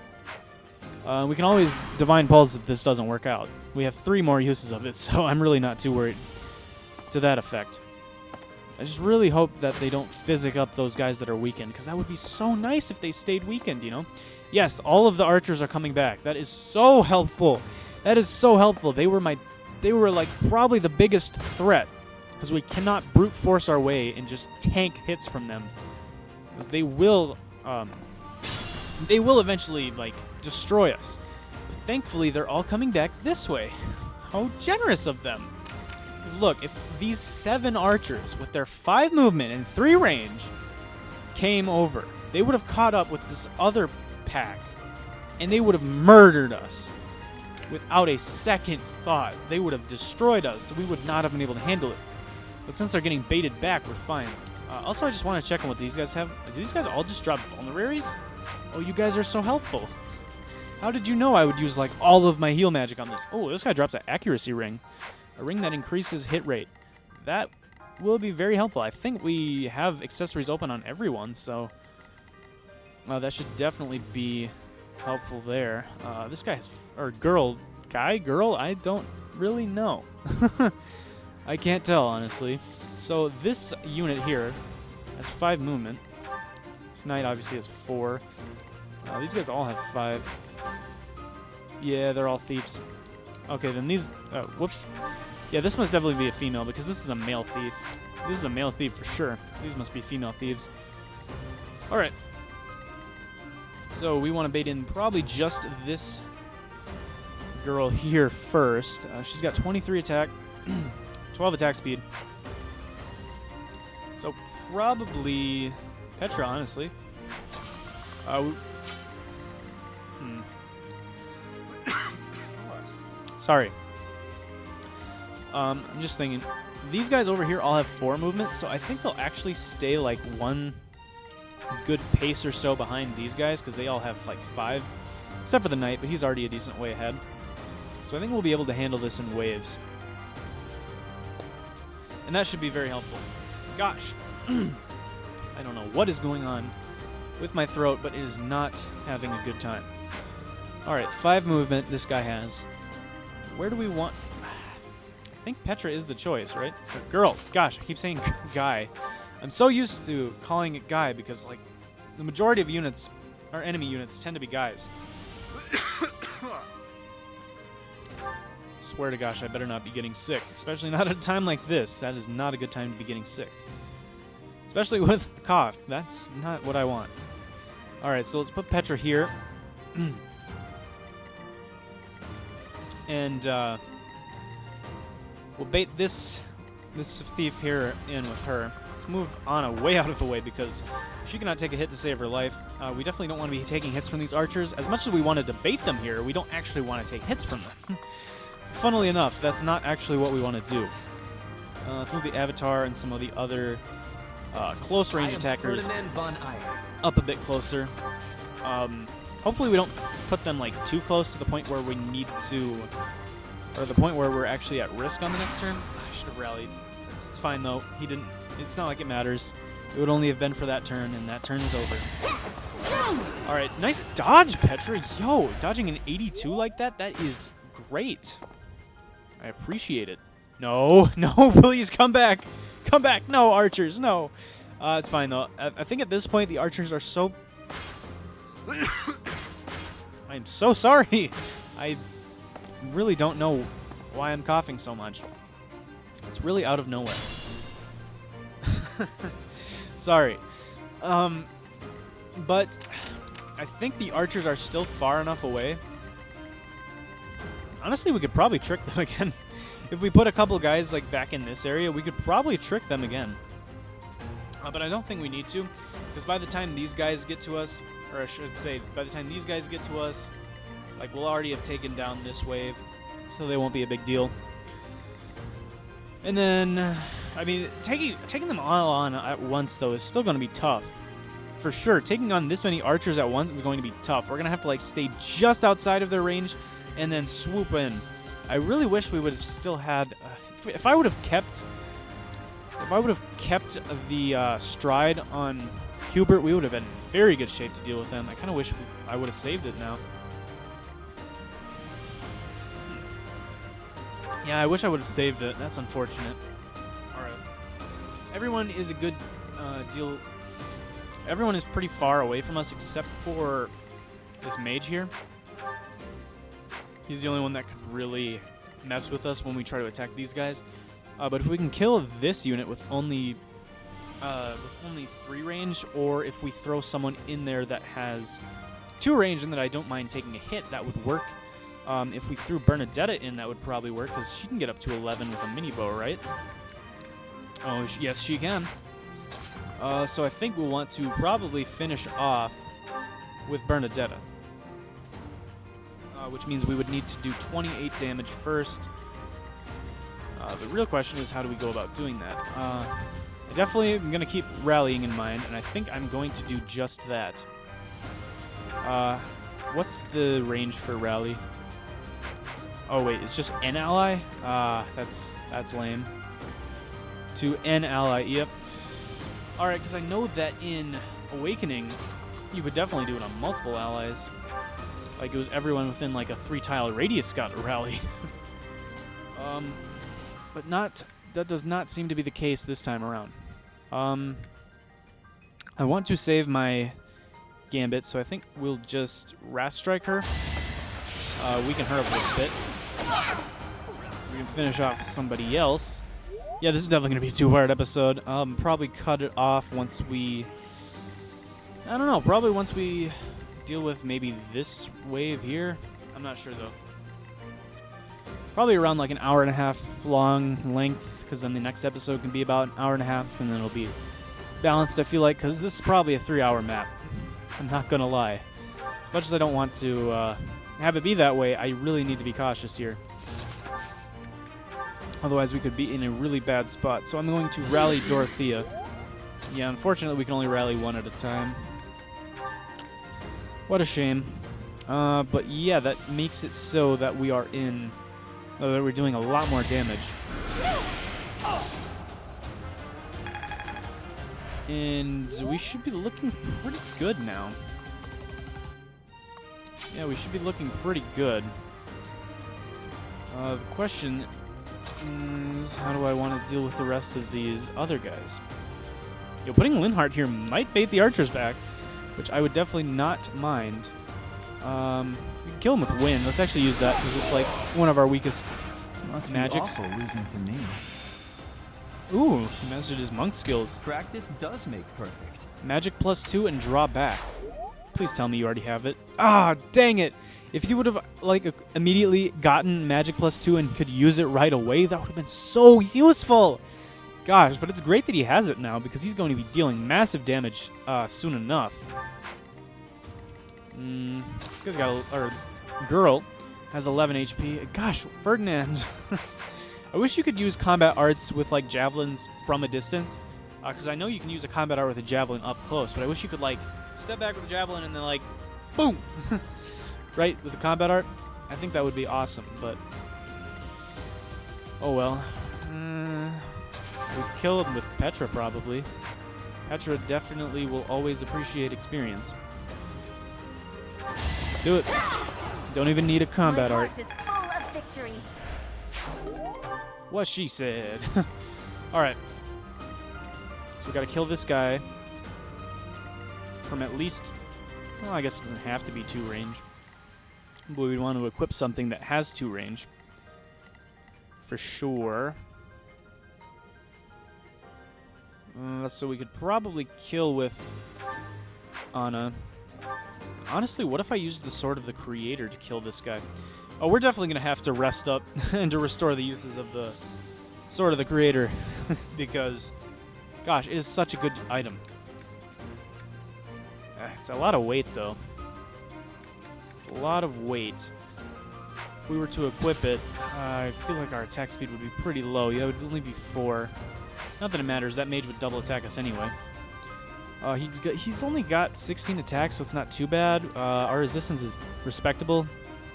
We can always Divine Pulse if this doesn't work out. We have 3 more uses of it, so I'm really not too worried to that effect. I just really hope that they don't physic up those guys that are weakened, because that would be so nice if they stayed weakened, you know? Yes, all of the archers are coming back. That is so helpful. That is so helpful. They were like probably the biggest threat, because we cannot brute force our way and just tank hits from them, because they will eventually like destroy us. But thankfully, they're all coming back this way. How generous of them. Because look, if these 7 archers with their 5 movement and 3 range came over, they would have caught up with this other pack, and they would have murdered us without a second thought. They would have destroyed us, so we would not have been able to handle it. But since they're getting baited back, we're fine. Also, I just want to check on what these guys have. Do these guys all just drop vulneraries? Oh, you guys are so helpful. How did you know I would use like all of my heal magic on this? Oh, this guy drops an accuracy ring. A ring that increases hit rate. That will be very helpful. I think we have accessories open on everyone, so that should definitely be helpful there. This guy has, or girl, I don't really know. I can't tell, honestly. So this unit here has 5 movement. This knight obviously has 4. These guys all have 5. Yeah, they're all thieves. Okay, then these... whoops. Yeah, this must definitely be a female, because this is a male thief. This is a male thief for sure. These must be female thieves. Alright. So we want to bait in probably just this girl here first. She's got 23 attack, 12 attack speed. So probably Petra, honestly. Sorry. I'm just thinking, these guys over here all have 4 movement, so I think they'll actually stay like 1 good pace or so behind these guys, because they all have like 5, except for the knight, but he's already a decent way ahead. So I think we'll be able to handle this in waves. And that should be very helpful. Gosh. I don't know what is going on with my throat, but it is not having a good time. Alright, 5 movement this guy has. Where do we want... I think Petra is the choice, right? Or girl. Gosh, I keep saying guy. I'm so used to calling it guy because, like, the majority of units, or enemy units, tend to be guys. Swear to gosh, I better not be getting sick. Especially not at a time like this. That is not a good time to be getting sick. Especially with a cough. That's not what I want. Alright, so let's put Petra here. And, we'll bait this thief here in with her. Let's move Anna way out of the way because she cannot take a hit to save her life. We definitely don't want to be taking hits from these archers. As much as we want to debate them here, we don't actually want to take hits from them. Funnily enough, that's not actually what we want to do. Let's move the Avatar and some of the other close range attackers up a bit closer. Hopefully we don't put them like too close to the point where we need to, or the point where we're actually at risk on the next turn. I should have rallied. It's fine though. He didn't. It's not like it matters. It would only have been for that turn, and that turn is over. All right, nice dodge, Petra. Yo, dodging an 82 like that, that is great. I appreciate it. No, no, please come back. Come back. No, archers, no. It's fine, though. I think at this point, the archers are so... I'm so sorry. I really don't know why I'm coughing so much. It's really out of nowhere. Sorry. But I think the archers are still far enough away. Honestly, we could probably trick them again. If we put a couple guys like back in this area, we could probably trick them again. But I don't think we need to, because by the time these guys get to us, or I should say, by the time these guys get to us, like, we'll already have taken down this wave, so they won't be a big deal. And then, I mean, taking them all on at once, though, is still going to be tough. For sure, taking on this many archers at once is going to be tough. We're going to have to, like, stay just outside of their range and then swoop in. I really wish we would have still had... if I would have kept the stride on Gilbert, we would have been in very good shape to deal with them. I kind of wish I would have saved it now. Yeah, I wish I would have saved it. That's unfortunate. Alright. Everyone is a good deal... Everyone is pretty far away from us except for this mage here. He's the only one that could really mess with us when we try to attack these guys. But if we can kill this unit with only 3 range, or if we throw someone in there that has 2 range and that I don't mind taking a hit, that would work. If we threw Bernadetta in, that would probably work, because she can get up to 11 with a mini bow, right? Oh, yes, she can. So I think we'll want to probably finish off with Bernadetta. Which means we would need to do 28 damage first. The real question is, how do we go about doing that? I definitely am going to keep rallying in mind, and I think I'm going to do just that. What's the range for rally? Oh wait, it's just an ally? That's lame. To an ally, yep. Alright, because I know that in Awakening, you could definitely do it on multiple allies. Like, it was everyone within, like, a 3-tile radius got a rally. But that does not seem to be the case this time around. I want to save my Gambit, so I think we'll just Wrath Strike her. Weaken her up a little bit. We can finish off with somebody else. Yeah, this is definitely going to be a 2-part episode. Probably cut it off once we... I don't know, probably once we deal with maybe this wave here. I'm not sure, though. Probably around like an hour and a half long length, because then the next episode can be about an hour and a half, and then it'll be balanced, I feel like, because this is probably a 3-hour map. I'm not going to lie. As much as I don't want to have it be that way, I really need to be cautious here. Otherwise, we could be in a really bad spot. So I'm going to rally Dorothea. Yeah, unfortunately, we can only rally one at a time. What a shame. But yeah, that makes it so that we are in... that we're doing a lot more damage. And we should be looking pretty good now. Yeah, we should be looking pretty good. The question is, how do I want to deal with the rest of these other guys? Yo, putting Linhardt here might bait the archers back, which I would definitely not mind. We can kill him with wind. Let's actually use that because it's like one of our weakest Must magics. be awful losing to me. Ooh, he mastered his monk skills. Practice does make perfect. Magic +2 and draw back. Please tell me you already have it. Ah, dang it! If you would have like immediately gotten Magic +2 and could use it right away, that would have been so useful. Gosh, but it's great that he has it now because he's going to be dealing massive damage soon enough. This guy's got this girl has 11 HP. Gosh, Ferdinand. I wish you could use combat arts with like javelins from a distance, because I know you can use a combat art with a javelin up close, but I wish you could like step back with a javelin and then like boom, right with the combat art. I think that would be awesome, but oh well. We kill him with Petra probably. Petra definitely will always appreciate experience. Let's do it. Don't even need a combat My art. heart is full of victory. What she said. Alright. So we gotta kill this guy from at least... Well, I guess it doesn't have to be 2 range. But we'd want to equip something that has 2 range. For sure. So we could probably kill with Anna. Honestly, what if I used the Sword of the Creator to kill this guy? Oh, we're definitely going to have to rest up and to restore the uses of the Sword of the Creator. Because, gosh, it is such a good item. It's a lot of weight, though. It's a lot of weight. If we were to equip it, I feel like our attack speed would be pretty low. Yeah, it would only be 4. Not that it matters. That mage would double attack us anyway. He's only got 16 attacks, so it's not too bad. Our resistance is respectable.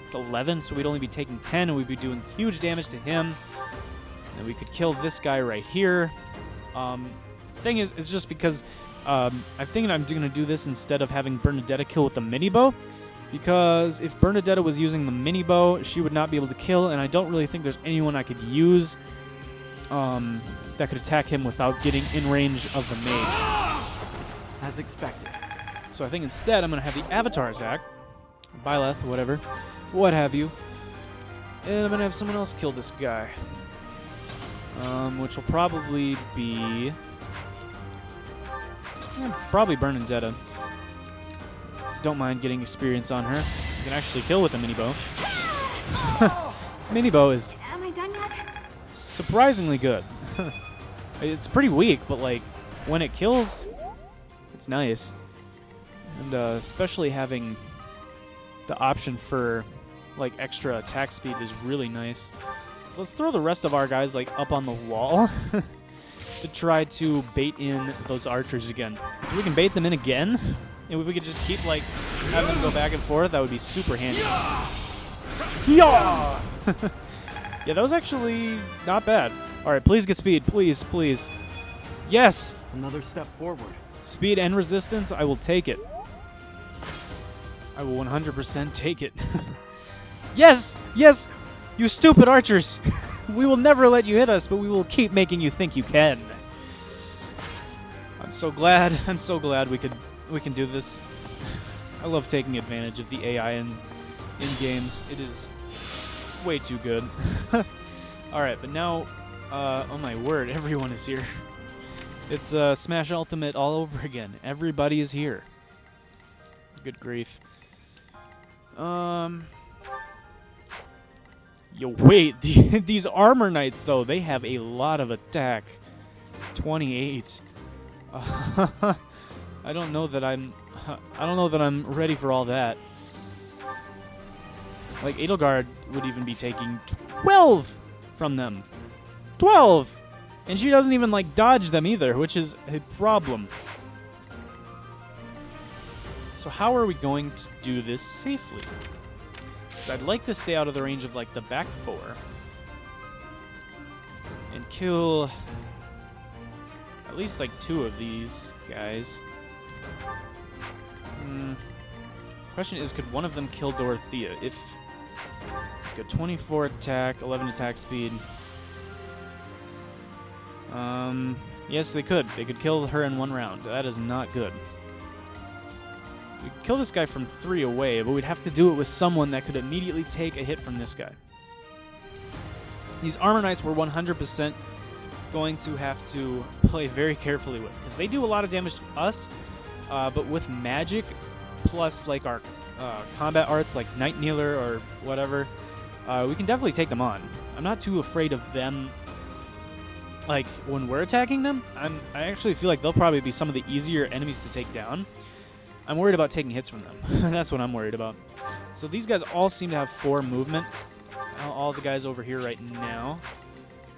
It's 11, so we'd only be taking 10, and we'd be doing huge damage to him. And we could kill this guy right here. Thing is, it's just because I'm thinking I'm going to do this instead of having Bernadetta kill with the mini bow. Because if Bernadetta was using the mini bow, she would not be able to kill, and I don't really think there's anyone I could use that could attack him without getting in range of the mage. As expected. So I think instead I'm going to have the Avatar attack. Byleth, whatever. What have you. And I'm going to have someone else kill this guy. Which will probably be... probably Bernadetta. Don't mind getting experience on her. You can actually kill with the mini bow. Mini bow is Am I done yet? surprisingly good. It's pretty weak, but like when it kills, it's nice. And especially having the option for like extra attack speed is really nice. So let's throw the rest of our guys like up on the wall to try to bait in those archers again. So we can bait them in again. And if we could just keep like having them go back and forth, that would be super handy. Yeah! Yeah, that was actually not bad. All right, please get speed. Please, please. Yes! Another step forward. Speed and resistance, I will take it. I will 100% take it. Yes! Yes! You stupid archers! We will never let you hit us, but we will keep making you think you can. I'm so glad we can do this. I love taking advantage of the AI in games. It is way too good. Alright, but now, oh my word, everyone is here. It's Smash Ultimate all over again. Everybody is here. Good grief. Yo, wait, these armor knights though, they have a lot of attack. 28. I don't know that I'm ready for all that. Like Edelgard would even be taking 12 from them. 12! And she doesn't even, like, dodge them either, which is a problem. So how are we going to do this safely? 'Cause I'd like to stay out of the range of, like, the back 4. And kill at least, like, 2 of these guys. Question is, could one of them kill Dorothea? If... Like a 24 attack, 11 attack speed. Yes, they could. They could kill her in 1 round. That is not good. We could kill this guy from 3 away, but we'd have to do it with someone that could immediately take a hit from this guy. These Armor Knights we're 100% going to have to play very carefully with, because they do a lot of damage to us, but with magic, plus like our combat arts like Night Kneeler or whatever, we can definitely take them on. I'm not too afraid of them. Like, when we're attacking them, I actually feel like they'll probably be some of the easier enemies to take down. I'm worried about taking hits from them. That's what I'm worried about. So these guys all seem to have 4 movement. All the guys over here right now.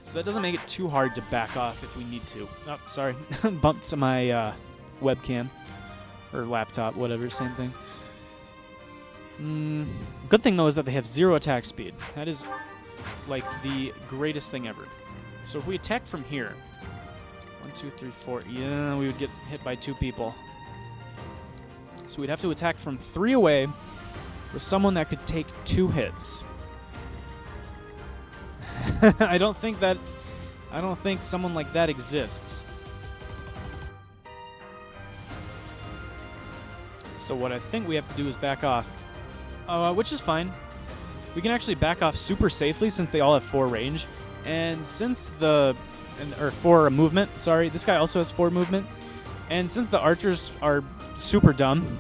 So that doesn't make it too hard to back off if we need to. Oh, sorry. Bumped my webcam. Or laptop, whatever, same thing. Good thing, though, is that they have 0 attack speed. That is, like, the greatest thing ever. So if we attack from here, 1, 2, 3, 4, yeah, we would get hit by 2 people. So we'd have to attack from 3 away with someone that could take 2 hits. I don't think someone like that exists. So what I think we have to do is back off, which is fine. We can actually back off super safely since they all have 4 range. And since or 4 movement, sorry, this guy also has 4 movement. And since the archers are super dumb,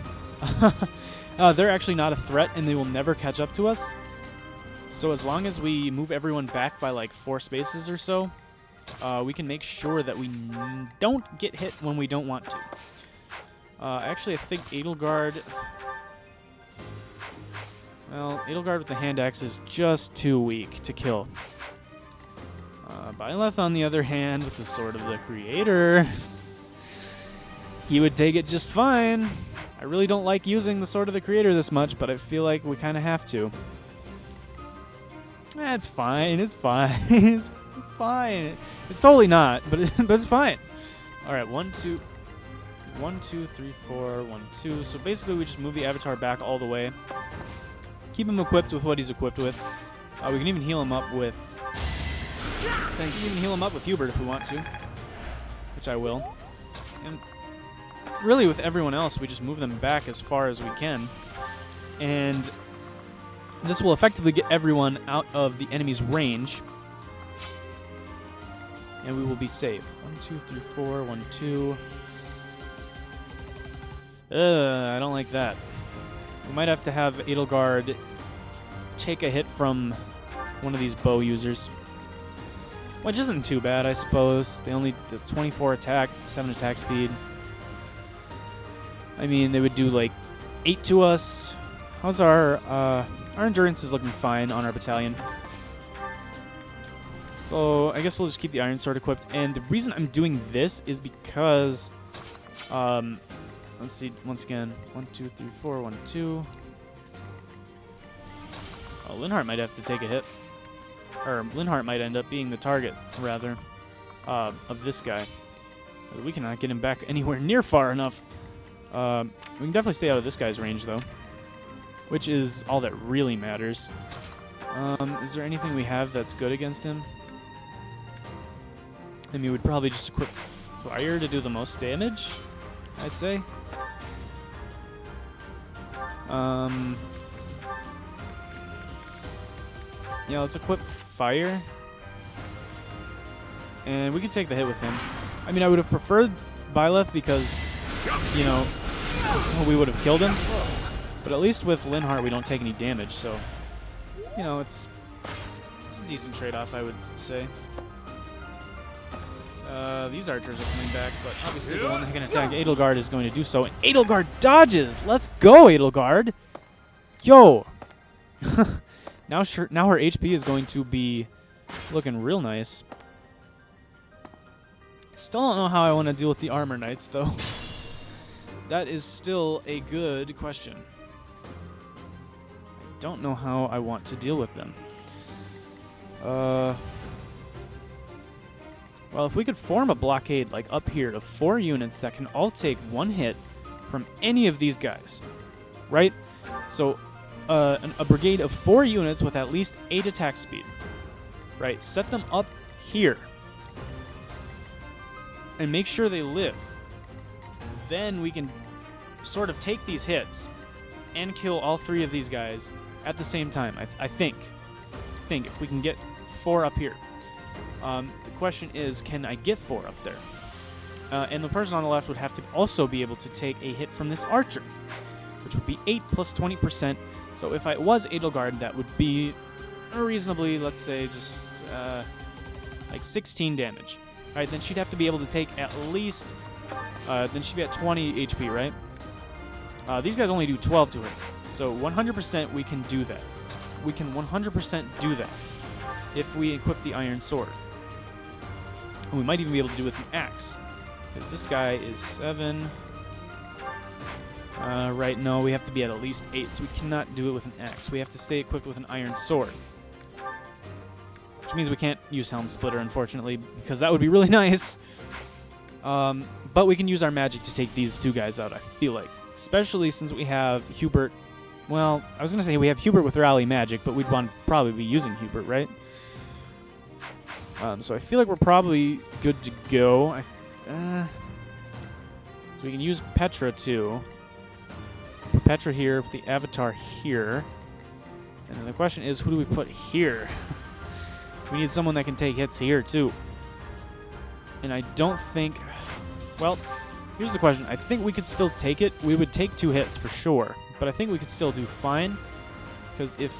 they're actually not a threat and they will never catch up to us. So as long as we move everyone back by like 4 spaces or so, we can make sure that we don't get hit when we don't want to. Actually, I think Edelgard... Well, Edelgard with the hand axe is just too weak to kill. Byleth, on the other hand, with the Sword of the Creator, he would take it just fine. I really don't like using the Sword of the Creator this much, but I feel like we kind of have to. It's fine. It's fine. It's fine. It's totally not, but it's fine. All right, 1, 2, 1, 2, 3, 4, 1, 2. So basically, we just move the avatar back all the way. Keep him equipped with what he's equipped with. We can even heal him up with. We can even heal him up with Hubert if we want to, which I will. And really, with everyone else, we just move them back as far as we can, and this will effectively get everyone out of the enemy's range, and we will be safe. 1, 2, 3, 4. 1, 2. I don't like that. We might have to have Edelgard take a hit from one of these bow users, which isn't too bad, I suppose. They only do 24 attack, 7 attack speed. I mean, they would do like 8 to us. How's our endurance is looking fine on our battalion. So I guess we'll just keep the Iron Sword equipped. And the reason I'm doing this is because, let's see, once again, 1, 2, 3, 4, 1, 2. Oh, Linhardt might have to take a hit. Or Linhardt might end up being the target, rather, of this guy. We cannot get him back anywhere near far enough. We can definitely stay out of this guy's range, though, which is all that really matters. Is there anything we have that's good against him? I mean, we'd probably just equip Fire to do the most damage, I'd say. Yeah, let's equip Fire. And we can take the hit with him. I mean, I would have preferred Byleth because, you know, we would have killed him. But at least with Linhardt, we don't take any damage, so, you know, it's a decent trade-off, I would say. These archers are coming back, but obviously the one that can attack Edelgard is going to do so. And Edelgard dodges! Let's go, Edelgard! Yo! Now her HP is going to be looking real nice. Still don't know how I want to deal with the armor knights, though. That is still a good question. I don't know how I want to deal with them. Well, if we could form a blockade, like up here, of 4 units that can all take 1 hit from any of these guys, right? So, a brigade of 4 units with at least 8 attack speed, right? Set them up here. And make sure they live. Then we can sort of take these hits and kill all 3 of these guys at the same time. I think if we can get 4 up here. The question is, can I get 4 up there? And the person on the left would have to also be able to take a hit from this archer, which would be 8 plus 20%. So if I was Edelgard, that would be reasonably, let's say, just like 16 damage. All right, then she'd have to be able to take at least, then she'd be at 20 HP, right? These guys only do 12 to her. So 100% we can do that. We can 100% do that if we equip the iron sword. And we might even be able to do it with an axe. Because this guy is 7. Right, no, we have to be at least 8, so we cannot do it with an axe. We have to stay equipped with an iron sword. Which means we can't use Helm Splitter, unfortunately, because that would be really nice. But we can use our magic to take these 2 guys out, I feel like. Especially since we have Hubert. Well, I was going to say we have Hubert with Rally Magic, but we'd want to probably be using Hubert, right? So I feel like we're probably good to go. So we can use Petra, too. Put Petra here, put the Avatar here. And then the question is, who do we put here? We need someone that can take hits here, too. And I don't think... Well, here's the question. I think we could still take it. We would take 2 hits for sure. But I think we could still do fine. Because if...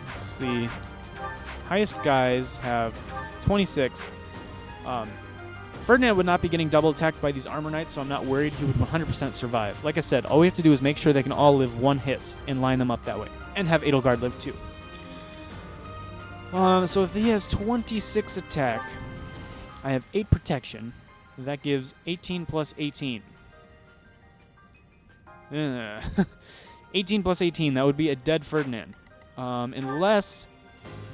Let's see... Highest guys have 26. Ferdinand would not be getting double attacked by these armor knights, so I'm not worried. He would 100% survive. Like I said, all we have to do is make sure they can all live 1 hit and line them up that way. And have Edelgard live too. So if he has 26 attack, I have 8 protection. That gives 18 plus 18. 18 plus 18, that would be a dead Ferdinand. Unless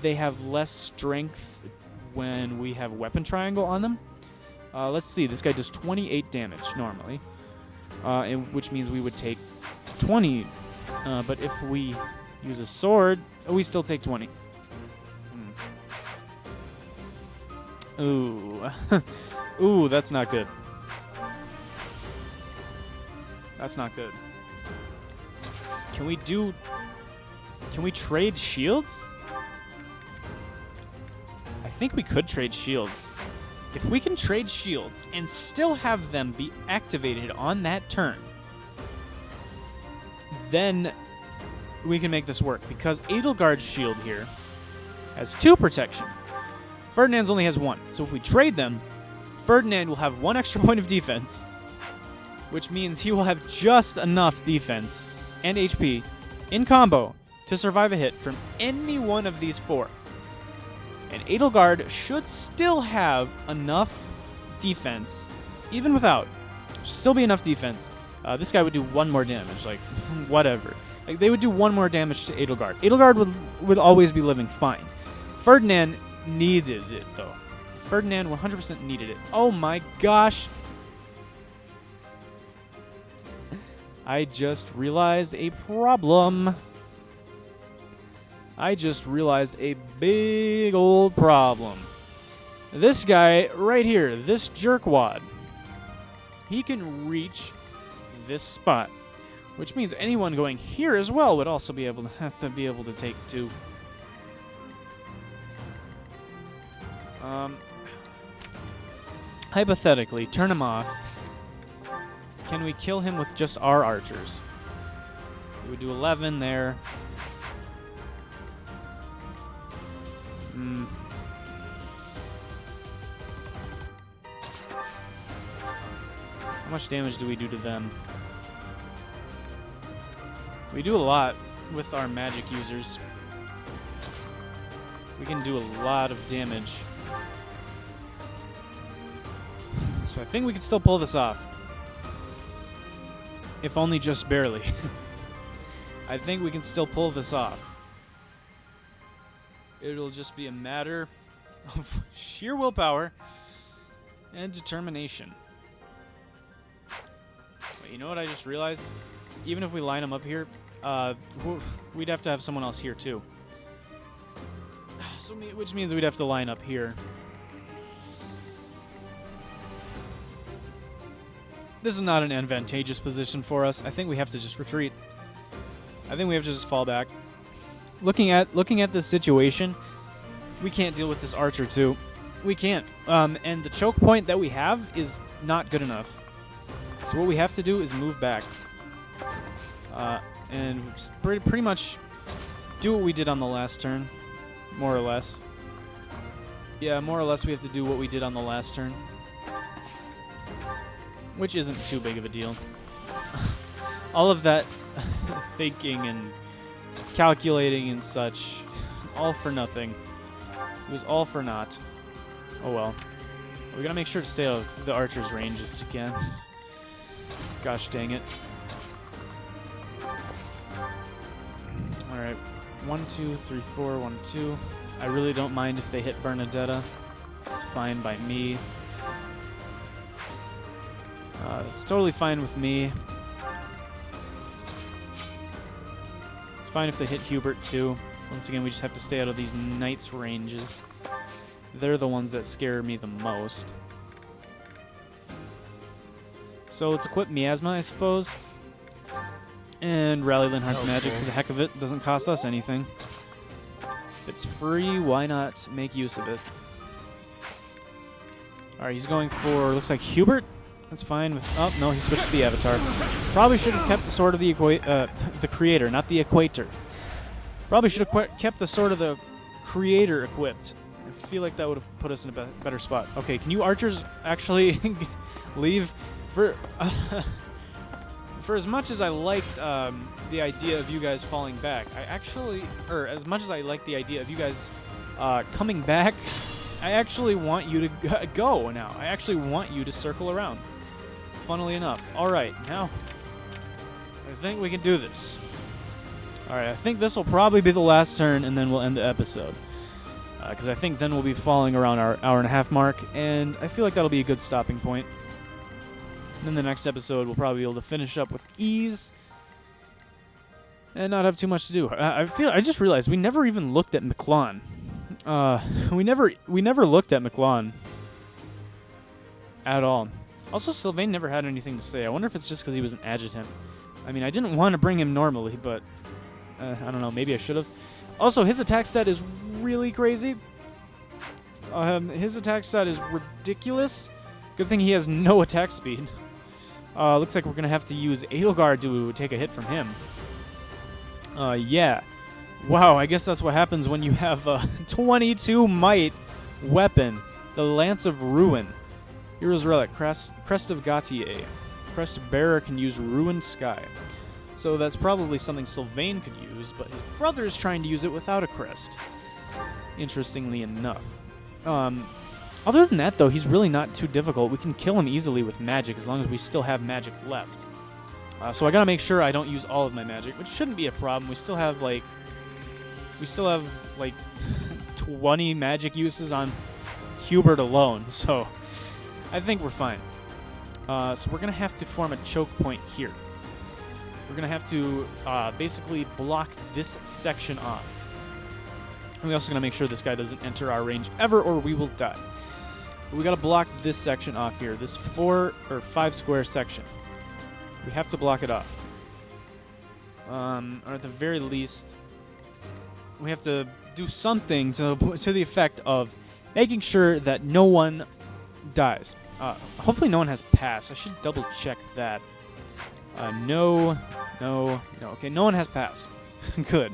they have less strength when we have weapon triangle on them. Let's see, this guy does 28 damage normally, which means we would take 20. But if we use a sword, we still take 20. Ooh. Ooh, that's not good. That's not good. Can we trade shields? I think we could trade shields. If we can trade shields and still have them be activated on that turn, then we can make this work. Because Edelgard's shield here has 2 protection. Ferdinand's only has 1. So if we trade them, Ferdinand will have 1 extra point of defense, which means he will have just enough defense and HP in combo to survive a hit from any one of these 4. And Edelgard should still have enough defense, even without. Should still be enough defense. This guy would do 1 more damage, like, whatever. Like, they would do 1 more damage to Edelgard. Edelgard would always be living fine. Ferdinand needed it, though. Ferdinand 100% needed it. Oh my gosh. I just realized a problem. I just realized a big old problem. This guy right here, this jerkwad, he can reach this spot, which means anyone going here as well would also be able to take 2. Hypothetically, turn him off. Can we kill him with just our archers? We would do 11 there. How much damage do we do to them? We do a lot with our magic users. We can do a lot of damage. So I think we can still pull this off. If only just barely. I think we can still pull this off. It'll just be a matter of sheer willpower and determination. Wait, you know what I just realized? Even if we line them up here, we'd have to have someone else here too. So, which means we'd have to line up here. This is not an advantageous position for us. I think we have to just retreat. I think we have to just fall back. Looking at this situation, we can't deal with this archer too. We can't. And the choke point that we have is not good enough. So what we have to do is move back. And pretty much do what we did on the last turn. More or less. Yeah, more or less we have to do what we did on the last turn. Which isn't too big of a deal. All of that thinking and calculating and such, all for nothing. It was all for naught. Oh well. We gotta make sure to stay out of the archer's ranges again. Gosh dang it. Alright. 1, 2, 3, 4, 1, 2. I really don't mind if they hit Bernadetta. It's fine by me. It's totally fine with me. It's fine if they hit Hubert too. Once again, we just have to stay out of these knights' ranges. They're the ones that scare me the most. So let's equip Miasma, I suppose. And Rally Linhardt's magic for the heck of it. Doesn't cost us anything. If it's free, why not make use of it? Alright, he's going for, looks like Hubert. That's fine with, oh, no, he switched to the avatar. Probably should have kept the Sword of the Creator, not the Equator. Probably should have kept the Sword of the Creator equipped. I feel like that would have put us in a better spot. Okay, can you archers actually leave? For as much as I liked the idea of you guys falling back, as much as I like the idea of you guys coming back, I actually want you to go now. I actually want you to circle around. Funnily enough. Alright, now I think we can do this. Alright, I think this will probably be the last turn, and then we'll end the episode. Because I think then we'll be falling around our hour-and-a-half mark, and I feel like that'll be a good stopping point. And then the next episode, we'll probably be able to finish up with ease and not have too much to do. I just realized we never even looked at McClellan. We never looked at McClellan at all. Also, Sylvain never had anything to say. I wonder if it's just because he was an adjutant. I mean, I didn't want to bring him normally, but I don't know. Maybe I should have. Also, his attack stat is really crazy. His attack stat is ridiculous. Good thing he has no attack speed. Looks like we're going to have to use Edelgard to take a hit from him. Yeah. Wow, I guess that's what happens when you have a 22 might weapon. The Lance of Ruin. Hero's Relic. Crest of Gautier. Crest Bearer can use Ruined Sky. So that's probably something Sylvain could use, but his brother is trying to use it without a crest. Interestingly enough. Other than that, though, he's really not too difficult. We can kill him easily with magic as long as we still have magic left. So I gotta make sure I don't use all of my magic, which shouldn't be a problem. We still have like 20 magic uses on Hubert alone, so I think we're fine. So we're gonna have to form a choke point here. We're gonna have to basically block this section off. And we're also gonna make sure this guy doesn't enter our range ever, or we will die. But we gotta block this section off here, this 4 or 5 square section. We have to block it off. Or at the very least, we have to do something to the effect of making sure that no one dies. Hopefully no one has passed. I should double check that. No. Okay, no one has passed. Good.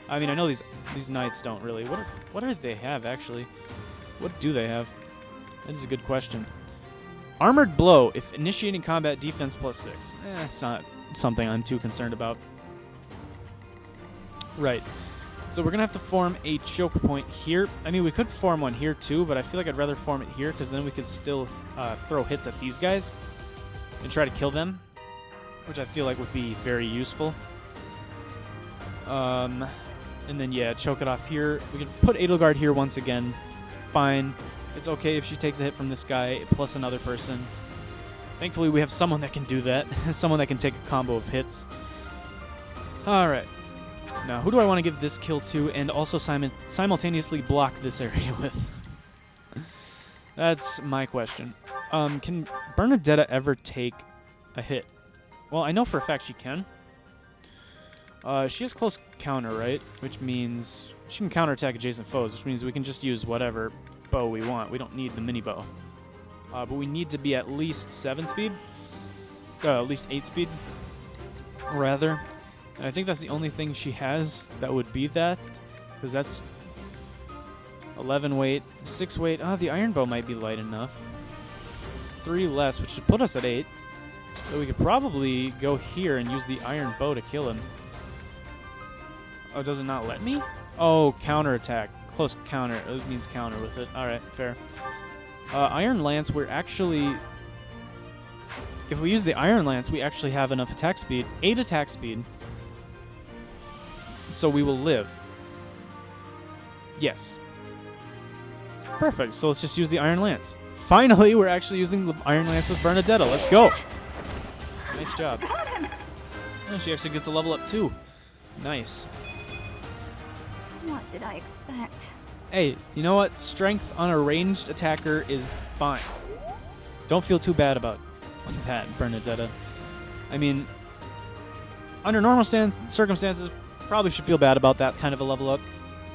I mean, I know these knights don't really. What do they have, actually? What do they have? That is a good question. Armored Blow. If initiating combat, defense +6. It's not something I'm too concerned about. Right. So we're going to have to form a choke point here. I mean, we could form one here too, but I feel like I'd rather form it here because then we could still throw hits at these guys and try to kill them, which I feel like would be very useful. And then, yeah, choke it off here. We can put Edelgard here once again. Fine. It's okay if she takes a hit from this guy plus another person. Thankfully, we have someone that can do that. Someone that can take a combo of hits. Alright. Now, who do I want to give this kill to and also simultaneously block this area with? That's my question. Can Bernadetta ever take a hit? Well, I know for a fact she can. She has close counter, right? Which means she can counterattack adjacent foes, which means we can just use whatever bow we want. We don't need the mini bow. But we need to be at least 7 speed. At least 8 speed, rather. And I think that's the only thing she has that would be that. Because that's 11 weight, 6 weight. Oh, the iron bow might be light enough. It's 3 less, which should put us at 8. So we could probably go here and use the iron bow to kill him. Oh, does it not let me? Oh, counterattack. Close counter. It means counter with it. Alright, fair. Iron Lance, we're actually... If we use the Iron Lance, we actually have enough attack speed. 8 attack speed. So we will live. Yes. Perfect. So let's just use the Iron Lance. Finally, we're actually using the Iron Lance with Bernadetta. Let's go. Nice job. And she actually gets a level up too. Nice. What did I expect? Hey, you know what? Strength on a ranged attacker is fine. Don't feel too bad about that, Bernadetta. I mean, under normal circumstances, probably should feel bad about that kind of a level up,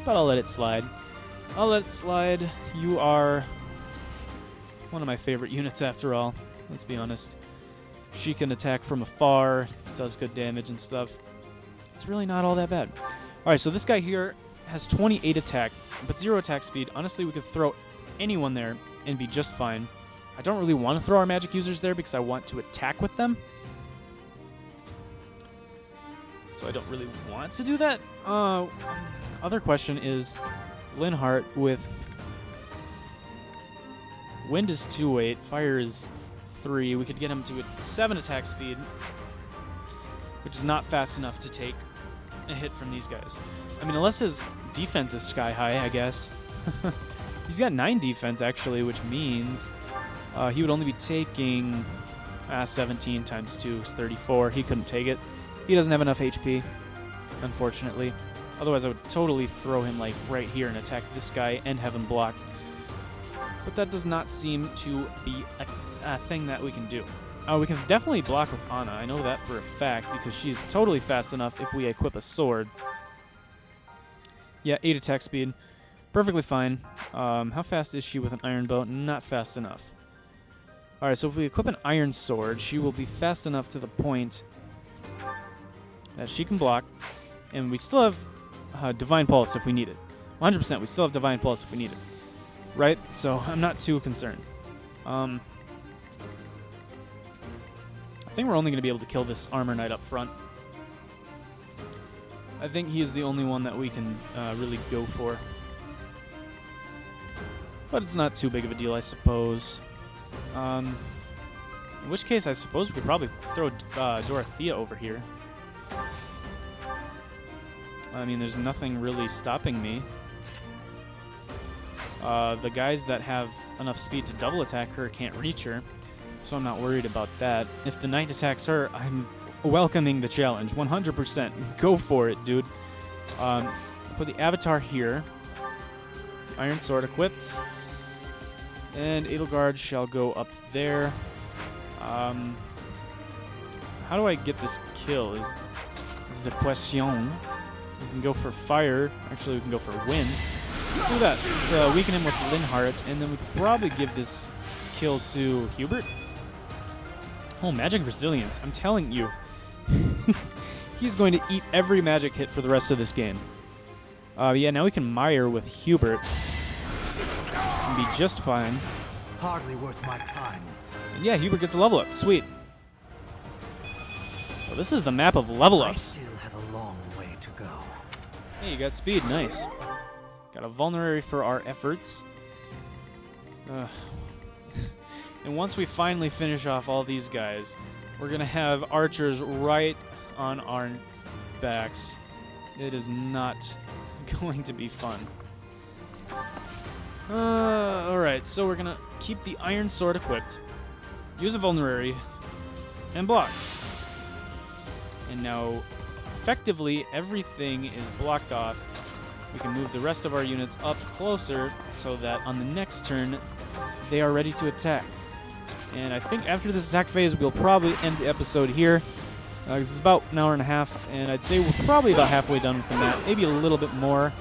but I'll let it slide. I'll let it slide. You are one of my favorite units after all. Let's be honest. She can attack from afar, does good damage and stuff. It's really not all that bad. Alright, so this guy here has 28 attack, but 0 attack speed. Honestly, we could throw anyone there and be just fine. I don't really want to throw our magic users there because I want to attack with them. So I don't really want to do that. Other question is Linhardt with wind is 2 weight, fire is 3. We could get him to a 7 attack speed, which is not fast enough to take a hit from these guys. I mean, unless his defense is sky high, I guess. He's got 9 defense, actually, which means he would only be taking 17 times 2 is 34. He couldn't take it. He doesn't have enough HP, unfortunately. Otherwise, I would totally throw him like right here and attack this guy and have him block. But that does not seem to be a thing that we can do. We can definitely block with Anna. I know that for a fact because she's totally fast enough if we equip a sword. Yeah, 8 attack speed. Perfectly fine. How fast is she with an iron bow? Not fast enough. Alright, so if we equip an iron sword, she will be fast enough to the point that she can block. And we still have Divine Pulse if we need it. 100%, we still have Divine Pulse if we need it. Right? So I'm not too concerned. I think we're only going to be able to kill this Armor Knight up front. I think he is the only one that we can really go for. But it's not too big of a deal, I suppose. In which case, I suppose we could probably throw Dorothea over here. I mean, there's nothing really stopping me. The guys that have enough speed to double attack her can't reach her, so I'm not worried about that. If the knight attacks her, I'm welcoming the challenge, 100%. Go for it, dude. Put the avatar here. Iron sword equipped. And Edelgard shall go up there. How do I get this kill? Is the question. We can go for fire. Actually, we can go for wind. Let's do that. Let's weaken him with Linhardt, and then we could probably give this kill to Hubert. Oh, magic resilience. I'm telling you. He's going to eat every magic hit for the rest of this game. Yeah, now we can mire with Hubert. And be just fine. Hardly worth my time. And yeah, Hubert gets a level up. Sweet. Well, this is the map of level I ups. still have a long way to go. Hey, you got speed. Nice. Got a vulnerary for our efforts. And once we finally finish off all these guys, we're going to have archers right on our backs. It is not going to be fun. Alright, so we're going to keep the iron sword equipped. Use a vulnerary. And block. And now, effectively, everything is blocked off. We can move the rest of our units up closer so that on the next turn, they are ready to attack. And I think after this attack phase, we'll probably end the episode here. It's about an hour and a half, and I'd say we're probably about halfway done with the map. Maybe a little bit more,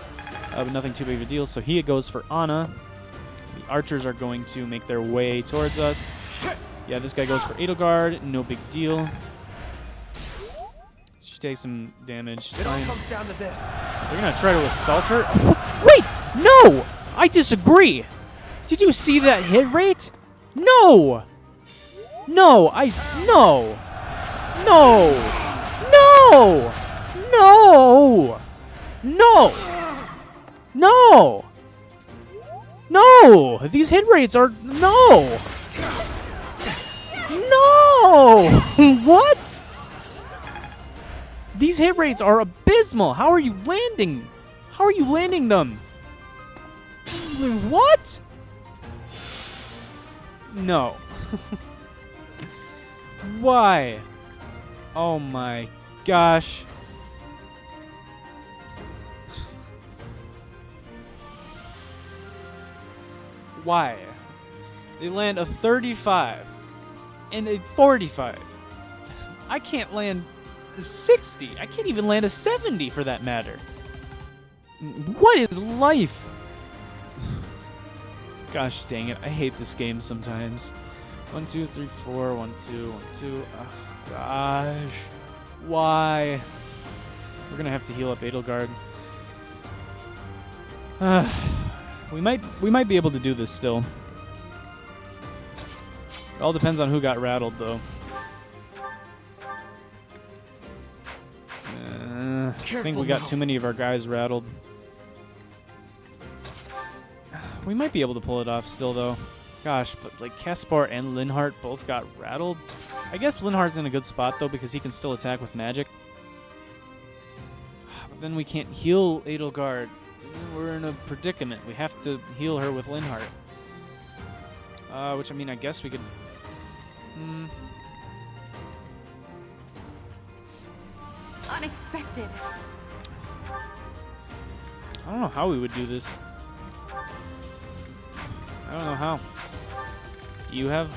but nothing too big of a deal. So here it goes for Anna. The archers are going to make their way towards us. Yeah, this guy goes for Edelgard. No big deal. She takes some damage. It all comes down to this. They're going to try to assault her. Wait! No! I disagree! Did you see that hit rate? No! No! No! No! No! No! No! No! No! These hit rates are... No! No! What? These hit rates are abysmal. How are you landing? How are you landing them? What? No. Why? Oh my gosh. Why? They land a 35 and a 45. I can't land a 60. I can't even land a 70 for that matter. What is life? Gosh dang it. I hate this game sometimes. 1, 2, 3, 4. 1, 2, 1, 2. Oh, gosh. Why? We're gonna have to heal up Edelgard. We might be able to do this still. It all depends on who got rattled, though. I think we got too many of our guys rattled. We might be able to pull it off still, though. Gosh, but like Caspar and Linhardt both got rattled. I guess Linhardt's in a good spot, though, because he can still attack with magic. But then we can't heal Edelgard. We're in a predicament. We have to heal her with Linhardt. Which, I mean, I guess we could... Unexpected. I don't know how we would do this. I don't know how. Do you have...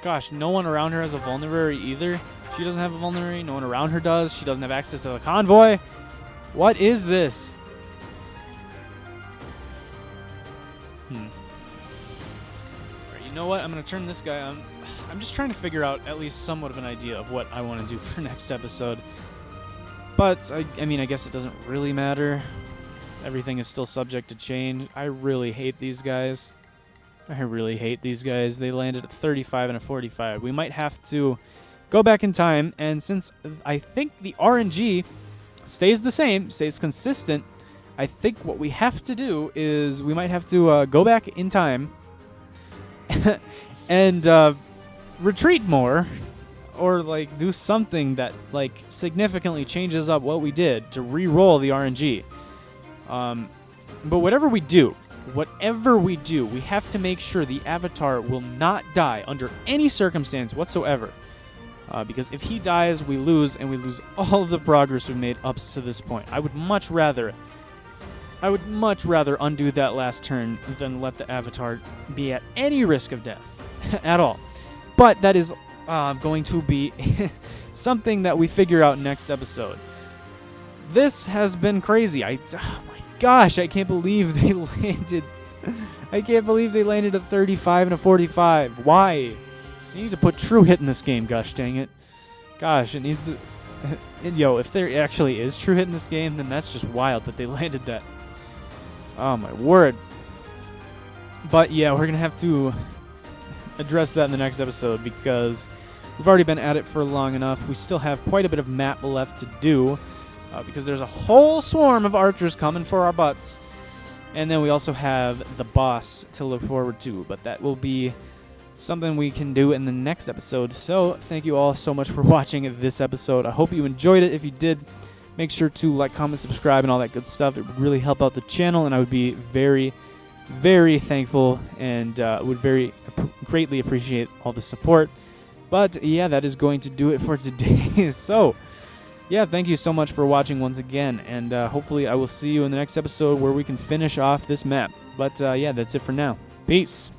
Gosh, no one around her has a vulnerary either. She doesn't have a vulnerary. No one around her does. She doesn't have access to the convoy. What is this? Alright, you know what? I'm going to turn this guy on. I'm just trying to figure out at least somewhat of an idea of what I want to do for next episode. But, I mean, I guess it doesn't really matter. Everything is still subject to change. I really hate these guys. I really hate these guys. They landed at 35 and a 45. We might have to go back in time, and since I think the RNG stays the same, stays consistent, I think what we have to do is we might have to go back in time and retreat more, or like do something that like significantly changes up what we did to re-roll the RNG. But whatever we do, we have to make sure the Avatar will not die under any circumstance whatsoever. Because if he dies, we lose, and we lose all of the progress we've made up to this point. I would much rather undo that last turn than let the Avatar be at any risk of death at all. But that is going to be something that we figure out next episode. This has been crazy. Oh my gosh, I can't believe they landed. I can't believe they landed a 35 and a 45. Why? You need to put true hit in this game, gosh dang it. Gosh, it needs to... Yo, if there actually is true hit in this game, then that's just wild that they landed that. Oh my word. But yeah, we're going to have to address that in the next episode because we've already been at it for long enough. We still have quite a bit of map left to do. because there's a whole swarm of archers coming for our butts. And then we also have the boss to look forward to, but that will be something we can do in the next episode. So thank you all so much for watching this episode. I hope you enjoyed it. If you did, make sure to like, comment, subscribe, and all that good stuff. It would really help out the channel, and I would be very, very thankful and would greatly appreciate all the support. But yeah, that is going to do it for today. So yeah, thank you so much for watching once again, and hopefully I will see you in the next episode where we can finish off this map. But yeah, that's it for now. Peace.